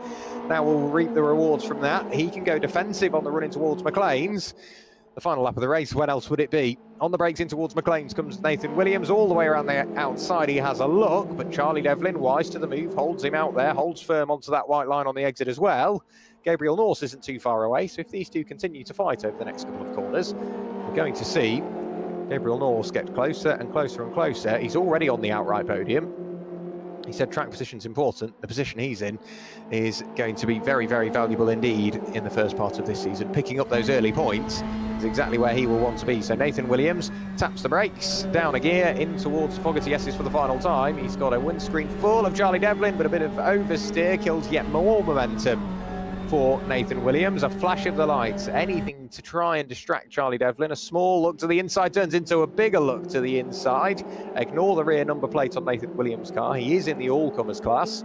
now will reap the rewards from that. He can go defensive on the run in towards McLean's. The final lap of the race, when else would it be? On the brakes in towards McLean's comes Nathan Williams, all the way around the outside. He has a look, but Charlie Devlin, wise to the move, holds him out there, holds firm onto that white line on the exit as well. Gabriel Norse isn't too far away, so if these two continue to fight over the next couple of corners, we're going to see Gabriel Norse get closer and closer and closer. He's already on the outright podium. He said track position's important. The position he's in is going to be very, very valuable indeed in the first part of this season. Picking up those early points is exactly where he will want to be. So Nathan Williams taps the brakes, down a gear, in towards Fogarty S's for the final time. He's got a windscreen full of Charlie Devlin, but a bit of oversteer kills yet more momentum for Nathan Williams. A flash of the lights, anything to try and distract Charlie Devlin. A small look to the inside turns into a bigger look to the inside. Ignore the rear number plate on Nathan Williams' car. He is in the all-comers class,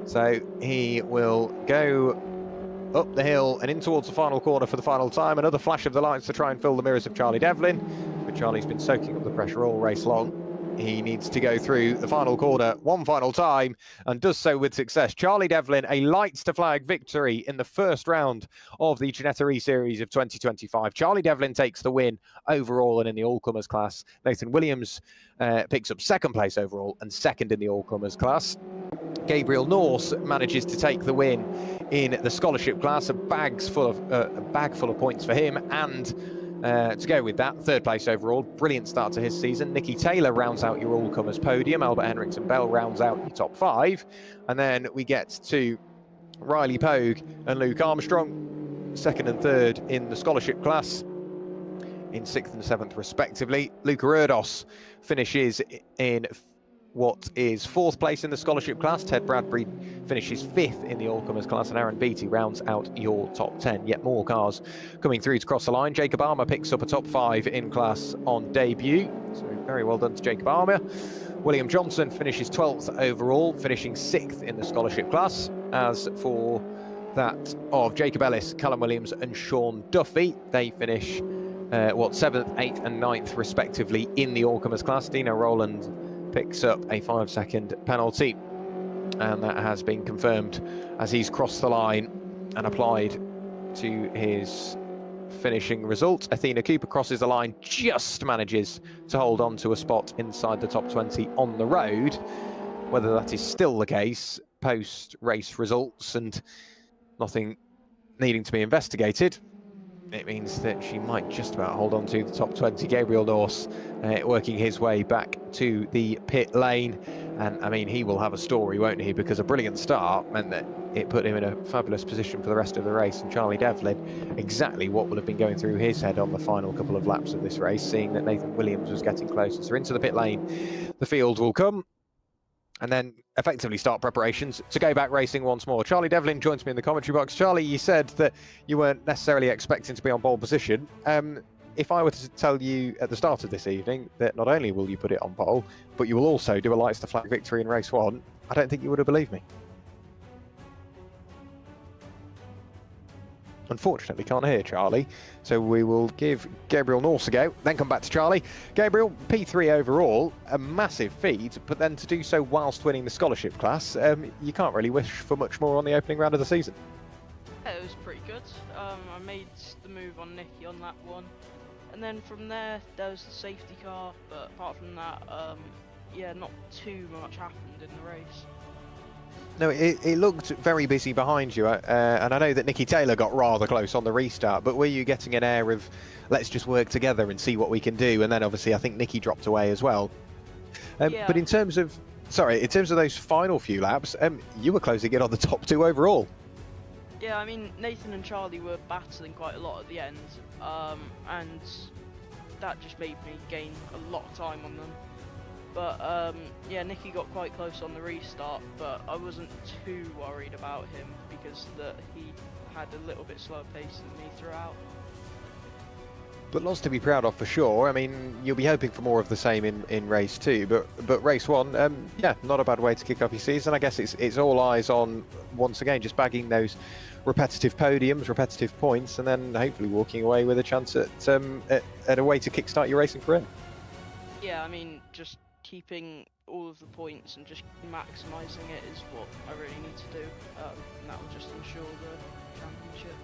so he will go up the hill and in towards the final corner for the final time. Another flash of the lights to try and fill the mirrors of Charlie Devlin, but Charlie's been soaking up the pressure all race long. He needs to go through the final corner one final time and does so with success. Charlie Devlin, a lights to flag victory in the first round of the Ginetta eSeries of 2025. Charlie Devlin takes the win overall and in the all-comers class. Nathan Williams picks up second place overall and second in the all-comers class. Gabriel Norse manages to take the win in the scholarship class. A bag full of points for him, and to go with that, third place overall. Brilliant start to his season. Nicky Taylor rounds out your all-comers podium. Albert Henriksen Bell rounds out your top 5. And then we get to Riley Pogue and Luke Armstrong, second and third in the scholarship class, in 6th and 7th respectively. Luca Erdos finishes in what is 4th place in the scholarship class. Ted Bradbury finishes 5th in the all-comers class, and Aaron Beattie rounds out your top 10. Yet more cars coming through to cross the line. Jacob Armour picks up a top 5 in class on debut, so very well done to Jacob Armour. William Johnson finishes 12th overall, finishing 6th in the scholarship class. As for that of Jacob Ellis, Callum Williams and Sean Duffy, they finish 7th, 8th and 9th respectively in the all-comers class. Dino Rowland picks up a 5-second penalty, and that has been confirmed as he's crossed the line and applied to his finishing result. Athena Cooper crosses the line, just manages to hold on to a spot inside the top 20 on the road. Whether that is still the case post-race results and nothing needing to be investigated, it means that she might just about hold on to the top 20. Gabriel Norse working his way back to the pit lane. And I mean, he will have a story, won't he? Because a brilliant start meant that it put him in a fabulous position for the rest of the race. And Charlie Devlin, exactly what will have been going through his head on the final couple of laps of this race, seeing that Nathan Williams was getting closer. So into the pit lane, the field will come, and then effectively start preparations to go back racing once more. Charlie Devlin joins me in the commentary box. Charlie, you said that you weren't necessarily expecting to be on pole position. if I were to tell you at the start of this evening that not only will you put it on pole, but you will also do a lights to flag victory in race 1, I don't think you would have believed me. Unfortunately, can't hear Charlie, so we will give Gabriel Norse a go, then come back to Charlie. Gabriel, P3 overall, a massive feat, but then to do so whilst winning the scholarship class, you can't really wish for much more on the opening round of the season. Yeah, it was pretty good. I made the move on Nicky on that one, and then from there was the safety car, but apart from that, yeah, not too much happened in the race. No, it looked very busy behind you, and I know that Nicky Taylor got rather close on the restart, but were you getting an air of, let's just work together and see what we can do? And then obviously I think Nicky dropped away as well. Yeah. But in terms of those final few laps, you were closing in on the top 2 overall. Yeah, I mean, Nathan and Charlie were battling quite a lot at the end, and that just made me gain a lot of time on them. But yeah, Nicky got quite close on the restart, but I wasn't too worried about him because he had a little bit slower pace than me throughout. But lots to be proud of for sure. I mean, you'll be hoping for more of the same in race 2, but race 1, yeah, not a bad way to kick off your season. I guess it's all eyes on, once again, just bagging those repetitive podiums, repetitive points, and then hopefully walking away with a chance at a way to kickstart your racing career. Yeah, I mean, just keeping all of the points and just maximising it is what I really need to do, and that will just ensure the championship.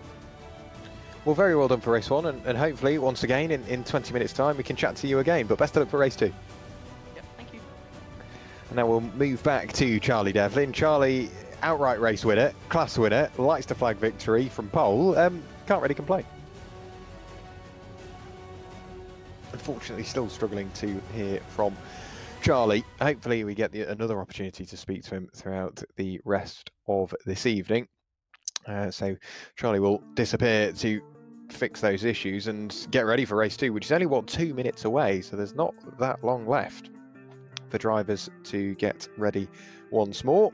Well, very well done for race 1, and hopefully, once again, in 20 minutes' time, we can chat to you again. But best of luck for race 2. Yeah, thank you. And now we'll move back to Charlie Devlin. Charlie, outright race winner, class winner, lights to flag victory from pole. Can't really complain. Unfortunately, still struggling to hear from Charlie. Hopefully we get another opportunity to speak to him throughout the rest of this evening. So Charlie will disappear to fix those issues and get ready for race 2, which is only, 2 minutes away, so there's not that long left for drivers to get ready once more.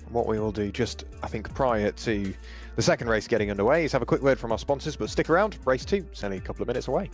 What we will do just, I think, prior to the second race getting underway is have a quick word from our sponsors, but stick around, race 2, it's only a couple of minutes away.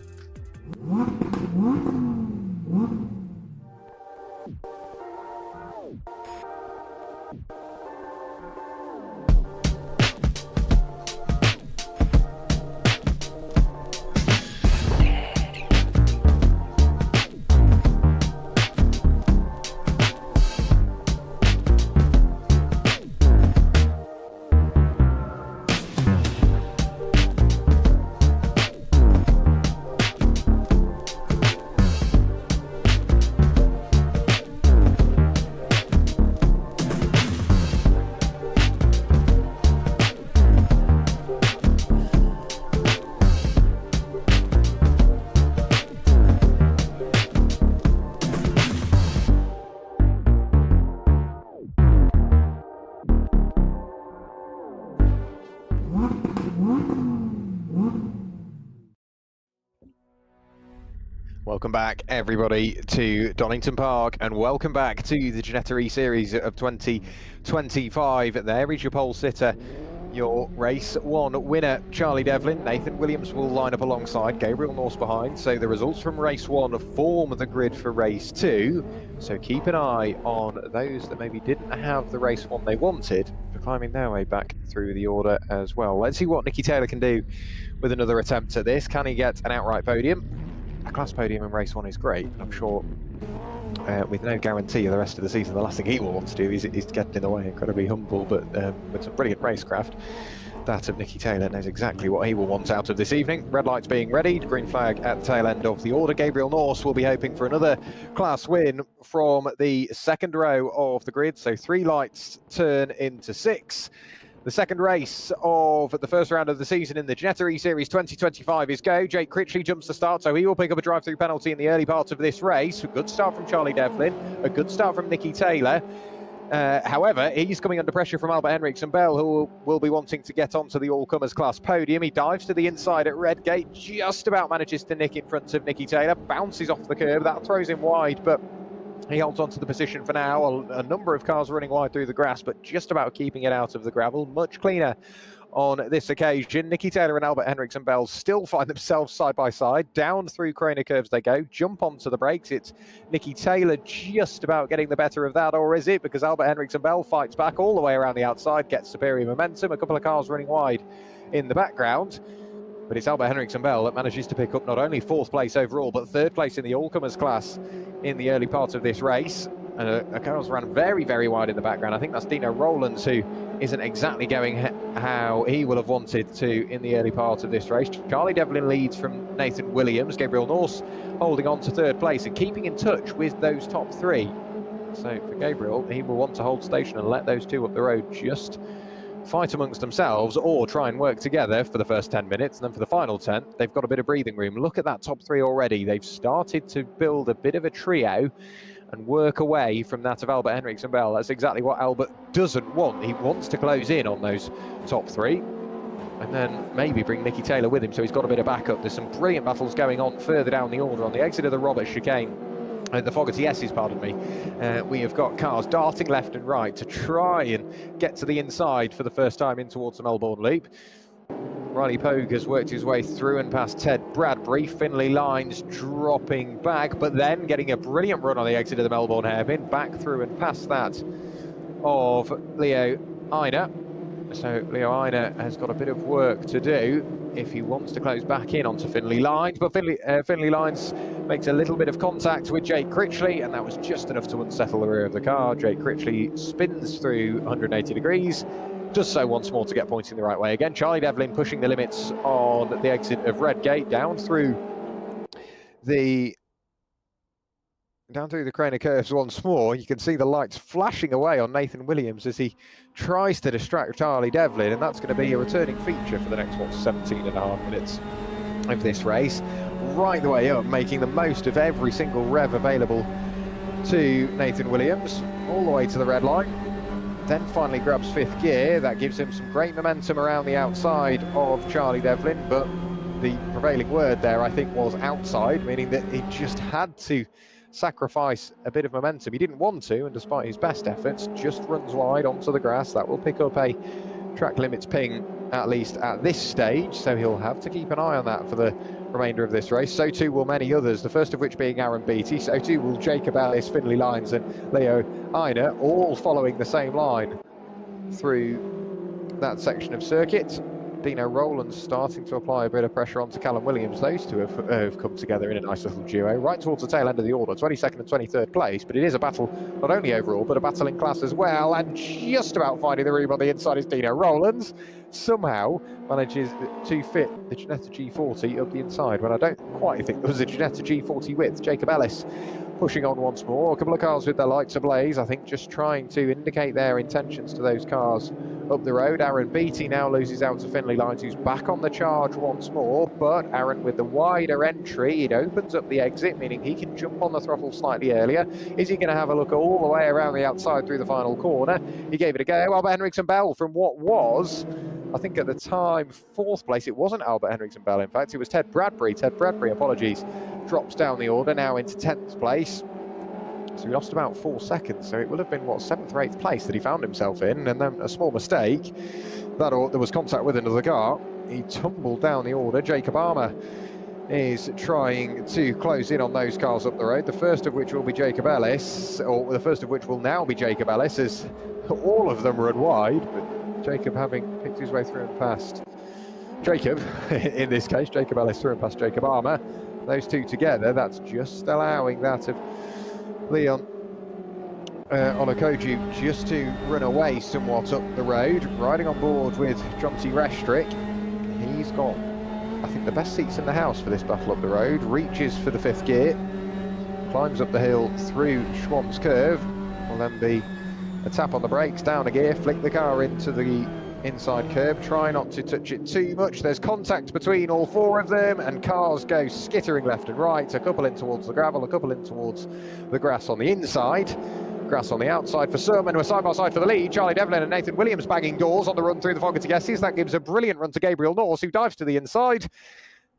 Welcome back, everybody, to Donington Park, and welcome back to the Ginetta eSeries of 2025. There is your pole sitter, your race 1 winner, Charlie Devlin. Nathan Williams will line up alongside, Gabriel Norse behind. So the results from race 1 form the grid for race 2. So keep an eye on those that maybe didn't have the race 1 they wanted for climbing their way back through the order as well. Let's see what Nicky Taylor can do with another attempt at this. Can he get an outright podium? A class podium in race 1 is great, but I'm sure with no guarantee of the rest of the season, the last thing he will want to do is get in the way. Incredibly humble, but with some brilliant racecraft. That of Nicky Taylor knows exactly what he will want out of this evening. Red lights being readied, green flag at the tail end of the order. Gabriel Norse will be hoping for another class win from the second row of the grid. So 3 lights turn into 6. The second race of the first round of the season in the Ginetta eSeries 2025 is go. Jake Critchley jumps the start, so he will pick up a drive-through penalty in the early part of this race. A good start from Charlie Devlin, a good start from Nicky Taylor. However, he's coming under pressure from Albert Henriksen Bell, who will be wanting to get onto the all-comers class podium. He dives to the inside at Redgate, just about manages to nick in front of Nicky Taylor, bounces off the curb. That throws him wide, but he holds on to the position for now. A number of cars running wide through the grass, but just about keeping it out of the gravel. Much cleaner on this occasion. Nicky Taylor and Albert Henriksen Bell still find themselves side by side. Down through corner curves they go, jump onto the brakes. It's Nicky Taylor just about getting the better of that, or is it? Because Albert Henriksen Bell fights back all the way around the outside, gets superior momentum. A couple of cars running wide in the background. But it's Albert Henriksen Bell that manages to pick up not only 4th place overall, but 3rd place in the all-comers class in the early part of this race. And a car's ran very, very wide in the background. I think that's Dino Rowlands, who isn't exactly going how he will have wanted to in the early part of this race. Charlie Devlin leads from Nathan Williams. Gabriel Norse holding on to 3rd place and keeping in touch with those top 3. So for Gabriel, he will want to hold station and let those 2 up the road just fight amongst themselves, or try and work together for the first 10 minutes, and then for the final 10 they've got a bit of breathing room. Look at that top 3 already. They've started to build a bit of a trio and work away from that of Albert Henriksen Bell. That's exactly what Albert doesn't want. He wants to close in on those top 3 and then maybe bring Nicky Taylor with him, so he's got a bit of backup. There's some brilliant battles going on further down the order on the exit of the Roberts chicane. The Fogarty S's, pardon me. We have got cars darting left and right to try and get to the inside for the first time in towards the Melbourne Loop. Riley Pogue has worked his way through and past Ted Bradbury. Finley Lines dropping back, but then getting a brilliant run on the exit of the Melbourne hairpin, back through and past that of Leo Einer. So Leo Einer has got a bit of work to do if he wants to close back in onto Finley Lines, but Finley Lines makes a little bit of contact with Jake Critchley, and that was just enough to unsettle the rear of the car. Jake Critchley spins through 180 degrees, does so once more to get pointing the right way again. Charlie Devlin pushing the limits on the exit of Redgate, down through the corner curves once more. You can see the lights flashing away on Nathan Williams as he tries to distract Charlie Devlin, and that's going to be a returning feature for the next 17.5 minutes of this race. Right the way up, making the most of every single rev available to Nathan Williams, all the way to the red line. Then finally grabs 5th gear. That gives him some great momentum around the outside of Charlie Devlin, but the prevailing word there, I think, was outside, meaning that he just had to sacrifice a bit of momentum. He didn't want to, and despite his best efforts, just runs wide onto the grass. That will pick up a track limits ping, at least at this stage, so he'll have to keep an eye on that for the remainder of this race. So too will many others, the first of which being Aaron Beattie. So too will Jacob Ellis, Finley Lines and Leo Einer, all following the same line through that section of circuit. Dino Rowlands starting to apply a bit of pressure onto Callum Williams. Those two have come together in a nice little duo right towards the tail end of the order, 22nd and 23rd place, but it is a battle not only overall but a battle in class as well, and just about finding the room on the inside is Dino Rowlands. Somehow manages to fit the Ginetta G40 up the inside when I don't quite think there was a Ginetta G40 width. Jacob Ellis pushing on once more. A couple of cars with their lights ablaze, I think, just trying to indicate their intentions to those cars up the road. Aaron Beattie now loses out to Finley Lines, who's back on the charge once more, but Aaron with the wider entry, it opens up the exit, meaning he can jump on the throttle slightly earlier. Is he going to have a look all the way around the outside through the final corner? He gave it a go. Albert Henriksen Bell, from what was, I think at the time, 4th place. It wasn't Albert Henriksen Bell, in fact, it was Ted Bradbury. Ted Bradbury, apologies, drops down the order, now into 10th place. So he lost about 4 seconds, so it would have been, what, 7th or 8th place that he found himself in, and then a small mistake, that there was contact with another car. He tumbled down the order. Jacob Armour is trying to close in on those cars up the road, the first of which will be Jacob Ellis, or the first of which will now be Jacob Ellis, as all of them run wide, but Jacob having picked his way through and past Jacob, in this case, Jacob Ellis through and past Jacob Armour. Those two together, that's just allowing that of Leon Onokoju just to run away somewhat up the road. Riding on board with Jonty Restrick. He's got, I think, the best seats in the house for this battle up the road. Reaches for the 5th gear, climbs up the hill through Schwann's curve. Will then be a tap on the brakes, down a gear, flick the car into the inside curb, try not to touch it too much. There's contact between all 4 of them, and cars go skittering left and right, a couple in towards the gravel, a couple in towards the grass on the inside, grass on the outside for some, and we're side by side for the lead. Charlie Devlin and Nathan Williams banging doors on the run through the Fogarty S's. That gives a brilliant run to Gabriel Norse, who dives to the inside.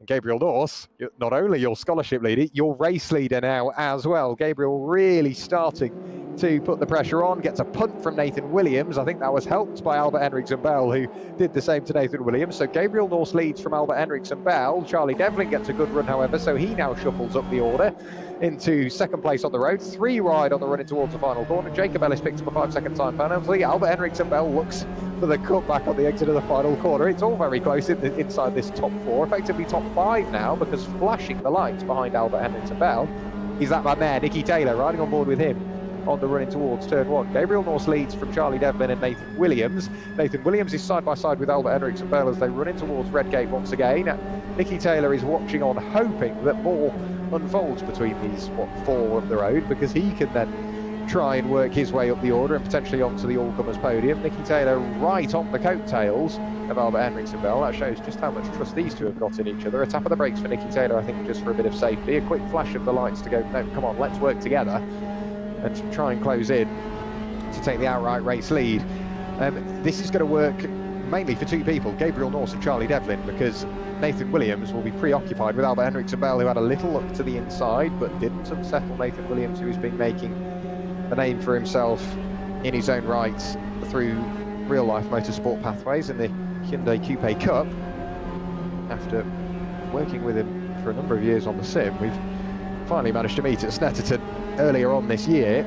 And Gabriel Norse, not only your scholarship leader, your race leader now as well. Gabriel really starting to put the pressure on, gets a punt from Nathan Williams. I think that was helped by Albert Henriksen Bell, who did the same to Nathan Williams. So Gabriel Norse leads from Albert Henriksen Bell. Charlie Devlin gets a good run, however, so he now shuffles up the order into second place on the road. 3 wide on the run in towards the final corner. Jacob Ellis picks up a 5-second time penalty. Albert Henriksen Bell looks for the cutback on the exit of the final corner. It's all very close inside this top 4, effectively top 5 now, because flashing the lights behind Albert Henriksen Bell is that man there, Nicky Taylor, riding on board with him on the run in towards turn 1. Gabriel Norse leads from Charlie Devlin and Nathan Williams. Nathan Williams is side by side with Albert Henriksen Bell as they run in towards Redgate once again. Nicky Taylor is watching on, hoping that more unfolds between these 4 up the road, because he can then try and work his way up the order and potentially onto the all-comers podium. Nicky Taylor right on the coattails of Albert Henriksen Bell. That shows just how much trust these two have got in each other. A tap of the brakes for Nicky Taylor, I think, just for a bit of safety. A quick flash of the lights to go, no, come on, let's work together and to try and close in to take the outright race lead. This is going to work mainly for 2 people, Gabriel Norse and Charlie Devlin, because Nathan Williams will be preoccupied with Albert Henriksen Bell, who had a little look to the inside but didn't unsettle Nathan Williams, who has been making a name for himself in his own right through real-life motorsport pathways in the Hyundai Coupe Cup. After working with him for a number of years on the sim, we've finally managed to meet at Snetterton earlier on this year,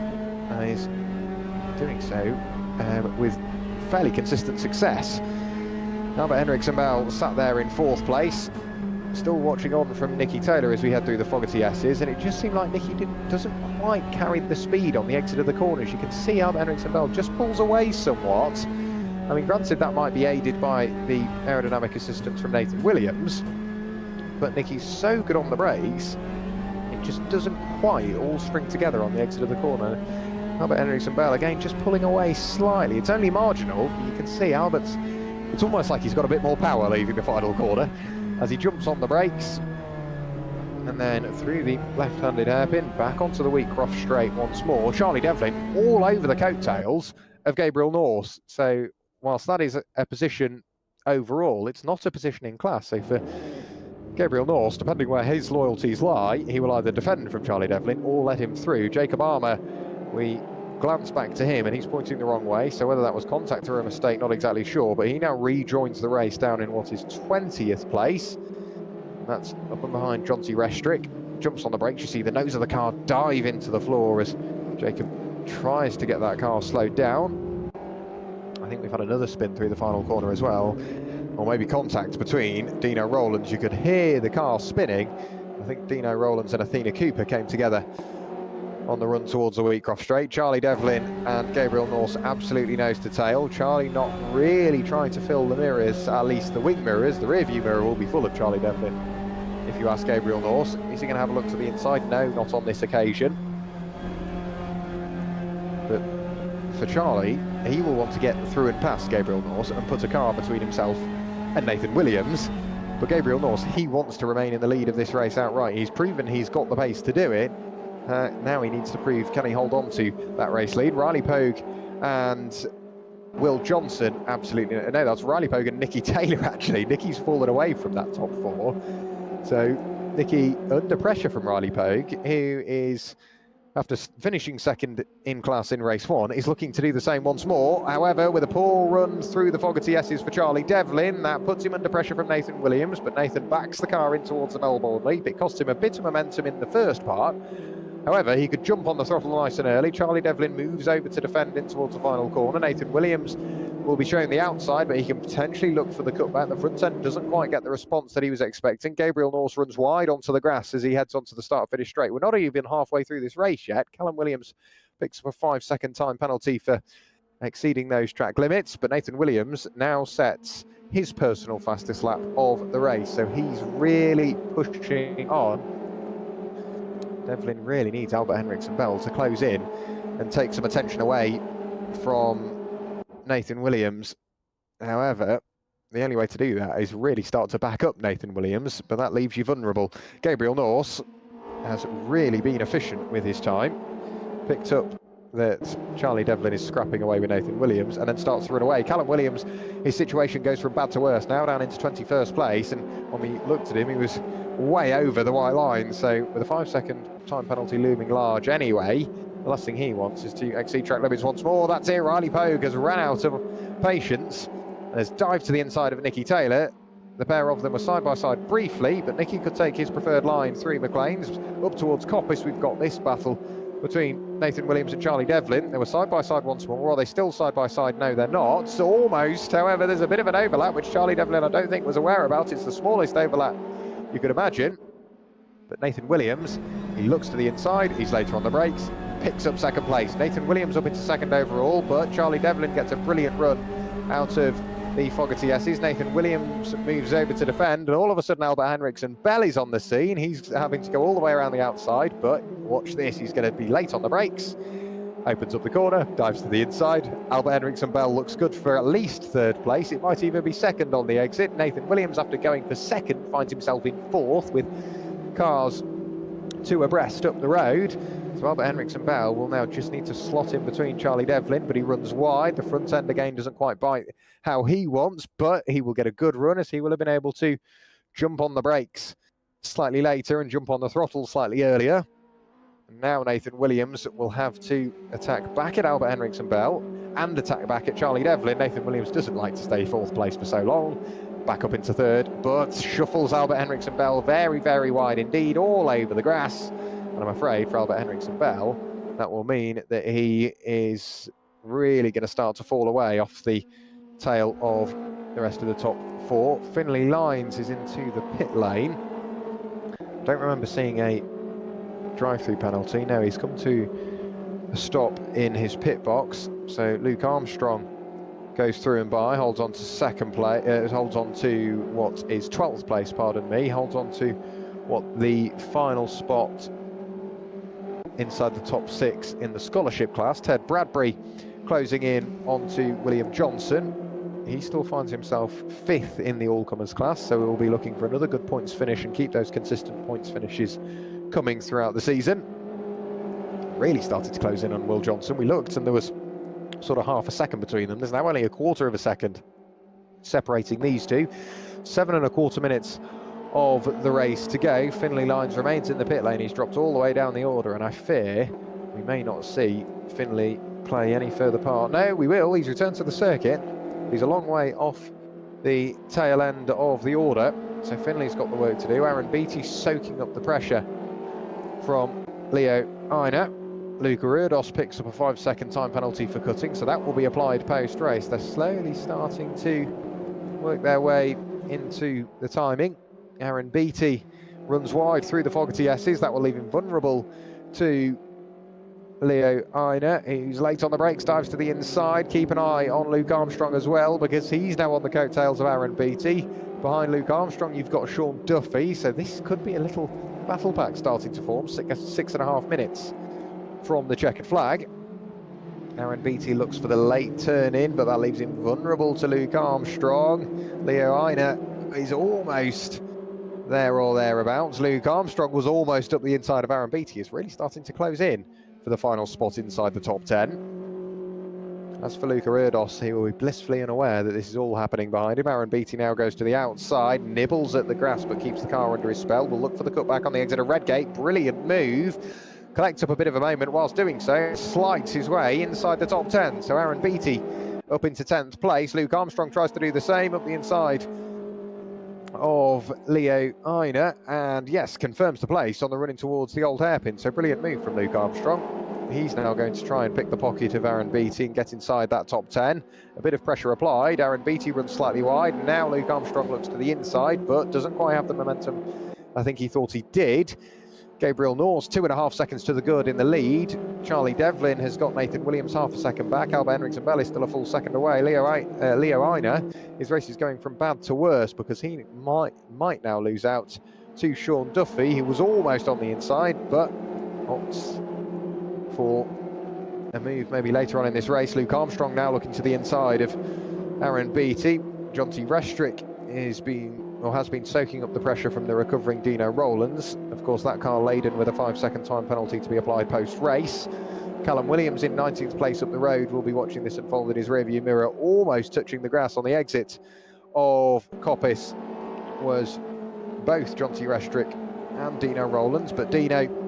and is doing so with fairly consistent success. Albert Henriksen Bell sat there in 4th place, still watching on from Nicky Taylor as we head through the Fogarty S's, and it just seemed like Nicky doesn't quite carry the speed on the exit of the corners. You can see Albert Henriksen Bell just pulls away somewhat. I mean, granted, that might be aided by the aerodynamic assistance from Nathan Williams, but Nicky's so good on the brakes, it just doesn't quite all string together on the exit of the corner. Albert Henriksen Bell again just pulling away slightly. It's only marginal, but you can see Albert's, it's almost like he's got a bit more power leaving the final corner as he jumps on the brakes and then through the left-handed hairpin back onto the Wheatcroft straight once more. Charlie Devlin all over the coattails of Gabriel Norse. So whilst that is a position overall, it's not a position in class. So for Gabriel Norse, depending where his loyalties lie, he will either defend from Charlie Devlin or let him through. Jacob Armour, we glance back to him and he's pointing the wrong way, so whether that was contact or a mistake, not exactly sure, but he now rejoins the race down in what is 20th place. That's up and behind Jonty Restrick. Jumps on the brakes, you see the nose of the car dive into the floor as Jacob tries to get that car slowed down. I think we've had another spin through the final corner as well, or maybe contact between Dino Rowlands. You could hear the car spinning. I think Dino Rowlands and Athena Cooper came together on the run towards the Wheatcroft straight. Charlie Devlin and Gabriel Norse absolutely nose to tail. Charlie not really trying to fill the mirrors, at least the wing mirrors. The rear view mirror will be full of Charlie Devlin, if you ask Gabriel Norse. Is he going to have a look to the inside? No, not on this occasion. But for Charlie, he will want to get through and past Gabriel Norse and put a car between himself and Nathan Williams. But Gabriel Norse, he wants to remain in the lead of this race outright. He's proven he's got the pace to do it. Now he needs to prove, can he hold on to that race lead? Riley Pogue and Will Johnson, absolutely. No, that's Riley Pogue and Nicky Taylor, actually. Nicky's fallen away from that top 4. So Nicky under pressure from Riley Pogue, who is, after finishing second in class in race 1, is looking to do the same once more. However, with a poor run through the Fogarty S's for Charlie Devlin, that puts him under pressure from Nathan Williams, but Nathan backs the car in towards the Melbourne leap. It cost him a bit of momentum in the first part. However, he could jump on the throttle nice and early. Charlie Devlin moves over to defend in towards the final corner. Nathan Williams will be showing the outside, but he can potentially look for the cutback. The front end doesn't quite get the response that he was expecting. Gabriel Norse runs wide onto the grass as he heads onto the start-finish straight. We're not even halfway through this race yet. Callum Williams picks up a 5-second time penalty for exceeding those track limits, but Nathan Williams now sets his personal fastest lap of the race, so he's really pushing on. Devlin really needs Albert Henriksen Bell to close in and take some attention away from Nathan Williams. However, the only way to do that is really start to back up Nathan Williams, but that leaves you vulnerable. Gabriel Norse has really been efficient with his time. Picked up that Charlie Devlin is scrapping away with Nathan Williams and then starts to run away. Callum Williams, his situation goes from bad to worse, now down into 21st place, and when we looked at him, he was way over the white line, so with a 5-second time penalty looming large anyway, the last thing he wants is to exceed track limits once more. That's it, Riley Pogue has ran out of patience and has dived to the inside of Nicky Taylor. The pair of them were side by side briefly, but Nicky could take his preferred line through McLean's. Up towards Coppice, we've got this battle between Nathan Williams and Charlie Devlin. They were side by side once more. Are they still side by side? No, they're not. So almost, however, there's a bit of an overlap, which Charlie Devlin I don't think was aware about. It's the smallest overlap you could imagine. But Nathan Williams, he looks to the inside, he's later on the brakes, picks up second place. Nathan Williams up into second overall, but Charlie Devlin gets a brilliant run out of the Fogarty S's. Nathan Williams moves over to defend, and all of a sudden Albert Henriksen Bell is on the scene. He's having to go all the way around the outside, but watch this, he's going to be late on the brakes. Opens up the corner, dives to the inside. Albert Henriksen Bell looks good for at least third place. It might even be second on the exit. Nathan Williams, after going for second, finds himself in fourth with cars two abreast up the road. So Albert Henriksen Bell will now just need to slot in between Charlie Devlin, but he runs wide. The front end again doesn't quite bite how he wants, but he will get a good run as he will have been able to jump on the brakes slightly later and jump on the throttle slightly earlier. And now Nathan Williams will have to attack back at Albert Henriksen Bell and attack back at Charlie Devlin. Nathan Williams doesn't like to stay fourth place for so long. Back up into third, but shuffles Albert Henriksen Bell very, very wide indeed, all over the grass. And I'm afraid for Albert Henriksen Bell, that will mean that he is really going to start to fall away off the tail of the rest of the top four. Finlay Lines is into the pit lane. Don't remember seeing a drive-through penalty. No, he's come to a stop in his pit box. So Luke Armstrong goes through and by, holds on to second place, holds on to what is 12th place, pardon me, holds on to what the final spot inside the top six in the scholarship class. Ted Bradbury closing in onto William Johnson. He still finds himself fifth in the all-comers class, so we'll be looking for another good points finish and keep those consistent points finishes coming throughout the season. Really started to close in on Will Johnson. We looked and there was sort of half a second between them. There's now only a quarter of a second separating these two. 7.25 minutes of the race to go. Finlay Lines remains in the pit lane. He's dropped all the way down the order, and I fear we may not see Finlay play any further part. No, we will. He's returned to the circuit. He's a long way off the tail end of the order, so Finlay's got the work to do. Aaron Beattie soaking up the pressure from Leo Einer. Luca Rurdos picks up a 5-second time penalty for cutting, so that will be applied post-race. They're slowly starting to work their way into the timing. Aaron Beattie runs wide through the Fogarty S's. That will leave him vulnerable to Leo Einer, who's late on the brakes, dives to the inside. Keep an eye on Luke Armstrong as well, because he's now on the coattails of Aaron Beattie. Behind Luke Armstrong, you've got Sean Duffy, so this could be a little battle pack starting to form. 6.5 minutes from the checkered flag. Aaron Beattie looks for the late turn in, but that leaves him vulnerable to Luke Armstrong. Leo Einer is almost there or thereabouts. Luke Armstrong was almost up the inside of Aaron Beattie. Is really starting to close in for the final spot inside the top 10. As for Luca Rurdos, he will be blissfully unaware that this is all happening behind him. Aaron Beattie now goes to the outside, nibbles at the grass but keeps the car under his spell. We'll look for the cutback on the exit of Redgate. Brilliant move. Collects up a bit of a moment whilst doing so. Slides his way inside the top 10. So Aaron Beattie up into 10th place. Luke Armstrong tries to do the same up the inside of Leo Einer, and yes, confirms the place on the running towards the old hairpin. So brilliant move from Luke Armstrong. He's now going to try and pick the pocket of Aaron Beattie and get inside that top 10. A bit of pressure applied. Aaron Beattie runs slightly wide. Now Luke Armstrong looks to the inside, but doesn't quite have the momentum I think he thought he did. Gabriel Norse 2.5 seconds to the good in the lead. Charlie Devlin has got Nathan Williams half a second back. Albert Henriksen Bell is still a full second away. Leo Einer, his race is going from bad to worse because he might now lose out to Sean Duffy, who was almost on the inside, but opts for a move maybe later on in this race. Luke Armstrong now looking to the inside of Aaron Beattie. Jonty Restrick has been soaking up the pressure from the recovering Dino Rowlands. Of course, that car laden with a 5-second time penalty to be applied post-race. Callum Williams in 19th place up the road will be watching this unfold in his rearview mirror, almost touching the grass on the exit of Coppice was both Jonty Restrick and Dino Rowlands, but Dino,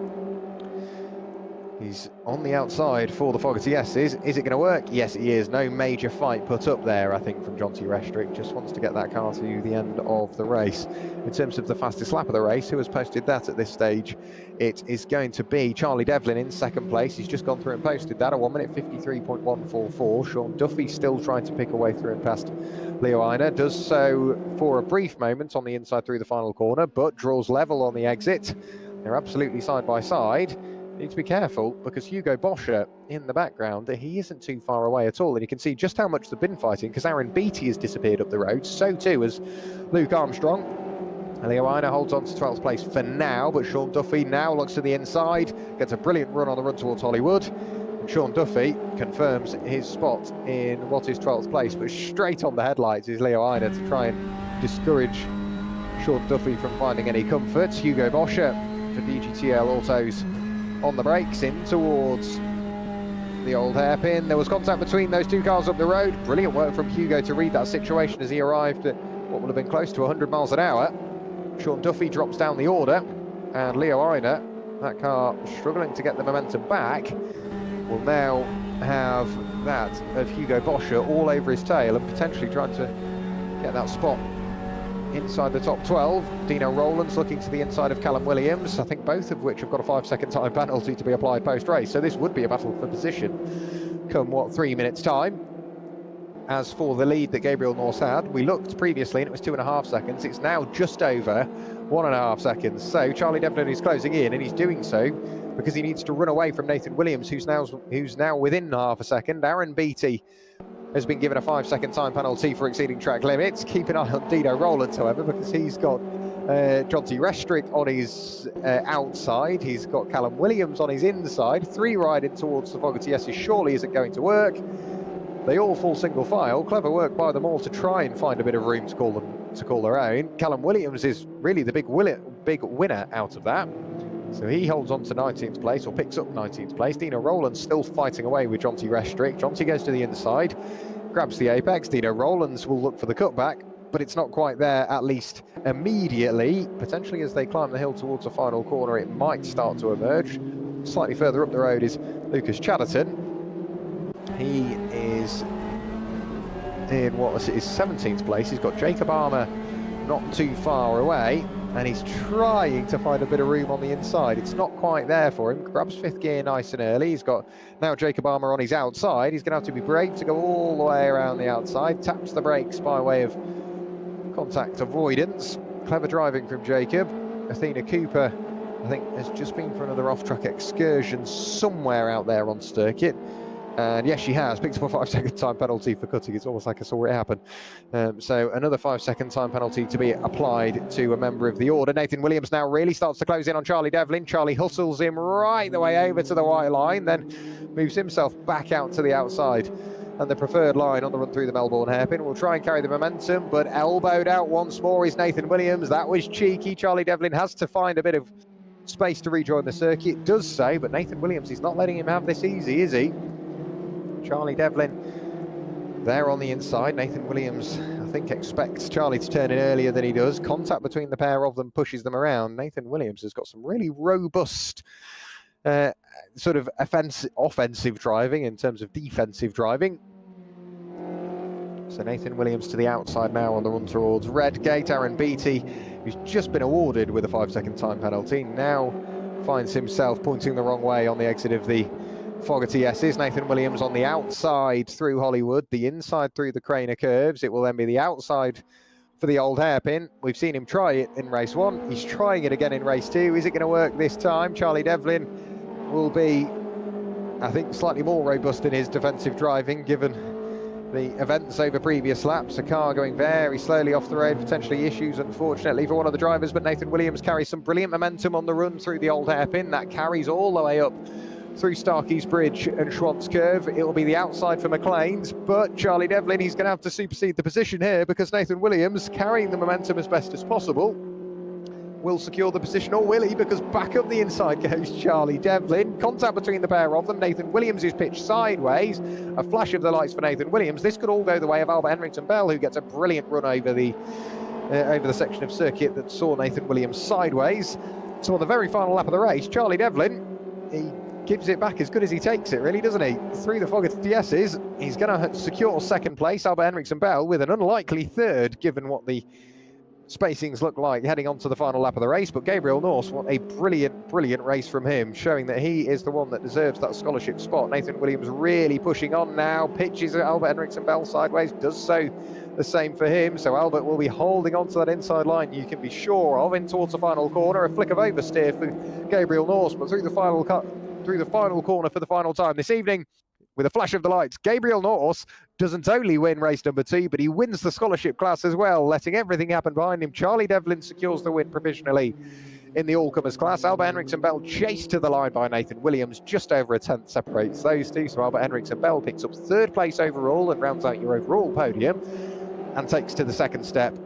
he's on the outside for the Fogarty S's. Is it going to work? Yes, he is. No major fight put up there, I think, from Jonty Restrick. Just wants to get that car to the end of the race. In terms of the fastest lap of the race, who has posted that at this stage? It is going to be Charlie Devlin in second place. He's just gone through and posted that, a 1 minute 53.144. Sean Duffy still trying to pick a way through and past Leo Einer. Does so for a brief moment on the inside through the final corner, but draws level on the exit. They're absolutely side by side. Need to be careful because Hugo Boscher in the background, he isn't too far away at all, and you can see just how much they've been fighting because Aaron Beattie has disappeared up the road, so too has Luke Armstrong. Leo Einer holds on to 12th place for now, but Sean Duffy now looks to the inside, gets a brilliant run on the run towards Hollywood, and Sean Duffy confirms his spot in what is 12th place, but straight on the headlights is Leo Einer to try and discourage Sean Duffy from finding any comfort. Hugo Boscher for DGTL Autos on the brakes in towards the old hairpin. There was contact between those two cars up the road. Brilliant work from Hugo to read that situation as he arrived at what would have been close to 100 miles an hour. Sean Duffy drops down the order, and Leo Einer, that car struggling to get the momentum back, will now have that of Hugo Boscher all over his tail and potentially trying to get that spot inside the top 12. Dino Rowlands looking to the inside of Callum Williams, I think both of which have got a 5-second time penalty to be applied post-race, so this would be a battle for position come, what, 3 minutes time. As for the lead that Gabriel Norse had, we looked previously and it was 2.5 seconds. It's now just over 1.5 seconds. So Charlie Devlin is closing in, and he's doing so because he needs to run away from Nathan Williams, who's now within half a second. Aaron Beattie has been given a 5-second time penalty for exceeding track limits. Keep an eye on Dino Rowlands, however, because he's got Jonty Restrick on his outside. He's got Callum Williams on his inside. 3 riding towards the Fogarty S's surely isn't going to work. They all fall single file. Clever work by them all to try and find a bit of room to call their own. Callum Williams is really the big winner out of that. So he holds on to 19th place, or picks up 19th place. Dino Rowlands still fighting away with Jonty Restrick. Jonty goes to the inside, grabs the apex. Dino Rowlands will look for the cutback, but it's not quite there, at least immediately. Potentially as they climb the hill towards the final corner, it might start to emerge. Slightly further up the road is Lucas Chatterton. He is in what was his 17th place. He's got Jacob Armour not too far away, and he's trying to find a bit of room on the inside. It's not quite there for him. Grabs 5th gear nice and early. He's got now Jacob Armour on his outside. He's going to have to be brave to go all the way around the outside. Taps the brakes by way of contact avoidance. Clever driving from Jacob. Athena Cooper, I think, has just been for another off-track excursion somewhere out there on circuit. And yes, she has picked up a 5-second time penalty for cutting. It's almost like I saw it happen. So another 5-second time penalty to be applied to a member of the order. Nathan Williams now really starts to close in on Charlie Devlin. Charlie hustles him right the way over to the white line, then moves himself back out to the outside. And the preferred line on the run through the Melbourne hairpin will try and carry the momentum, but elbowed out once more is Nathan Williams. That was cheeky. Charlie Devlin has to find a bit of space to rejoin the circuit. Does so, but Nathan Williams is not letting him have this easy, is he? Charlie Devlin there on the inside. Nathan Williams, I think, expects Charlie to turn in earlier than he does. Contact between the pair of them pushes them around. Nathan Williams has got some really robust sort of offensive driving in terms of defensive driving. So Nathan Williams to the outside now on the run towards Redgate. Aaron Beattie, who's just been awarded with a 5-second time penalty, now finds himself pointing the wrong way on the exit of the Fogarty S's. Nathan Williams on the outside through Hollywood, the inside through the Craner curves. It will then be the outside for the old hairpin. We've seen him try it in race 1. He's trying it again in race 2. Is it going to work this time? Charlie Devlin will be, I think, slightly more robust in his defensive driving given the events over previous laps. A car going very slowly off the road, potentially issues unfortunately for one of the drivers, but Nathan Williams carries some brilliant momentum on the run through the old hairpin. That carries all the way up through Starkey's Bridge and Schwantz Curve. It will be the outside for McLean's, but Charlie Devlin, he's going to have to supersede the position here because Nathan Williams, carrying the momentum as best as possible, will secure the position, or will he? Because back up the inside goes Charlie Devlin. Contact between the pair of them. Nathan Williams is pitched sideways. A flash of the lights for Nathan Williams. This could all go the way of Albert Henriksen Bell, who gets a brilliant run over the section of circuit that saw Nathan Williams sideways. So on the very final lap of the race, Charlie Devlin, he gives it back as good as he takes it, really, doesn't he? Through the fog of DS's, he's going to secure second place. Albert Henriksen Bell with an unlikely third, given what the spacings look like heading on to the final lap of the race. But Gabriel Norse, what a brilliant race from him, showing that he is the one that deserves that scholarship spot. Nathan Williams really pushing on now, pitches at Albert Henriksen Bell sideways, does so the same for him. So Albert will be holding on to that inside line, you can be sure of, in towards the final corner. A flick of oversteer for Gabriel Norse, but through the final corner for the final time this evening, with a flash of the lights, Gabriel Norse doesn't only win race number 2, but he wins the scholarship class as well, letting everything happen behind him. Charlie Devlin secures the win provisionally in the all-comers class. Albert Henriksen Bell chased to the line by Nathan Williams. Just over a tenth separates those two, so Albert Henriksen Bell picks up third place overall and rounds out your overall podium and takes to the second step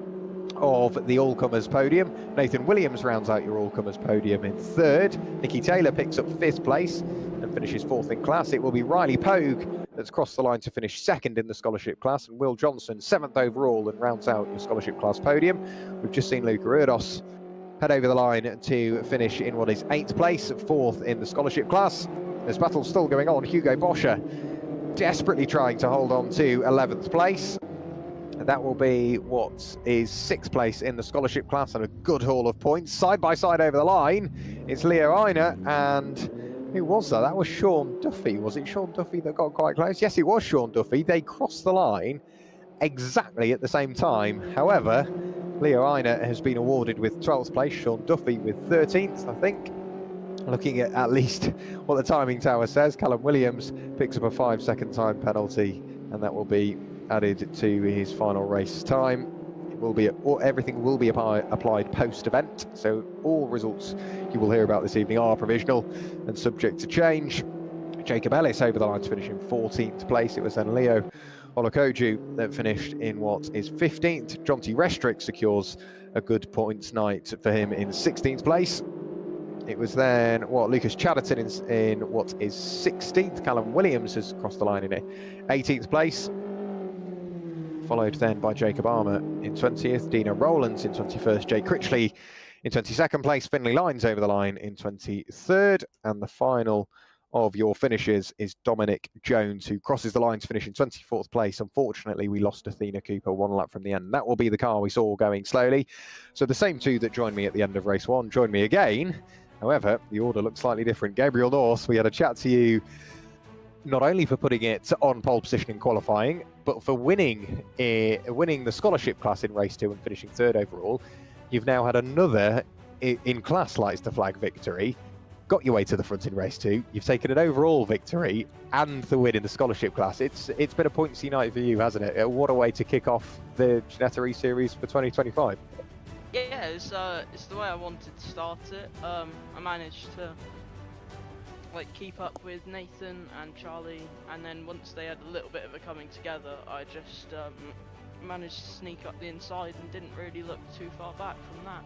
of the all-comers podium. Nathan Williams rounds out your all-comers podium in third. Nicky Taylor picks up fifth place and finishes fourth in class. It will be Riley Pogue that's crossed the line to finish second in the scholarship class, and Will Johnson seventh overall and rounds out your scholarship class podium. We've just seen Luca Erdos head over the line to finish in what is eighth place, fourth in the scholarship class. There's battle still going on. Hugo Boscher desperately trying to hold on to 11th place. That will be what is sixth place in the scholarship class, and a good haul of points. Side by side over the line, it's Leo Einer, and who was that? That was Sean Duffy. Was it Sean Duffy that got quite close? Yes, it was Sean Duffy. They crossed the line exactly at the same time. However, Leo Einer has been awarded with 12th place, Sean Duffy with 13th, I think. Looking at least what the timing tower says, Callum Williams picks up a 5-second time penalty, and that will be added to his final race time. It will be everything will be applied post-event, so all results you will hear about this evening are provisional and subject to change. Jacob Ellis over the line to finish in 14th place. It was then Leo Olokoju that finished in what is 15th. Jonty Restrick secures a good points night for him in 16th place. It was then Lucas Chatterton in what is 16th. Callum Williams has crossed the line in 18th place, followed then by Jacob Armour in 20th, Dino Rowlands in 21st, Jay Critchley in 22nd place, Finlay Lines over the line in 23rd, and the final of your finishes is Dominic Jones, who crosses the line to finish in 24th place. Unfortunately, we lost Athena Cooper one lap from the end. That will be the car we saw going slowly. So the same two that joined me at the end of race 1 joined me again. However, the order looks slightly different. Gabriel Norse, we had a chat to you not only for putting it on pole position in qualifying, but for winning the scholarship class in race 2 and finishing third overall. You've now had another in-class lights to flag victory, got your way to the front in race 2. You've taken an overall victory and the win in the scholarship class. It's been a pointsy night for you, hasn't it? What a way to kick off the Ginetta eSeries for 2025. Yeah, it's the way I wanted to start it. I managed to keep up with Nathan and Charlie, and then once they had a little bit of a coming together, I just managed to sneak up the inside and didn't really look too far back from that.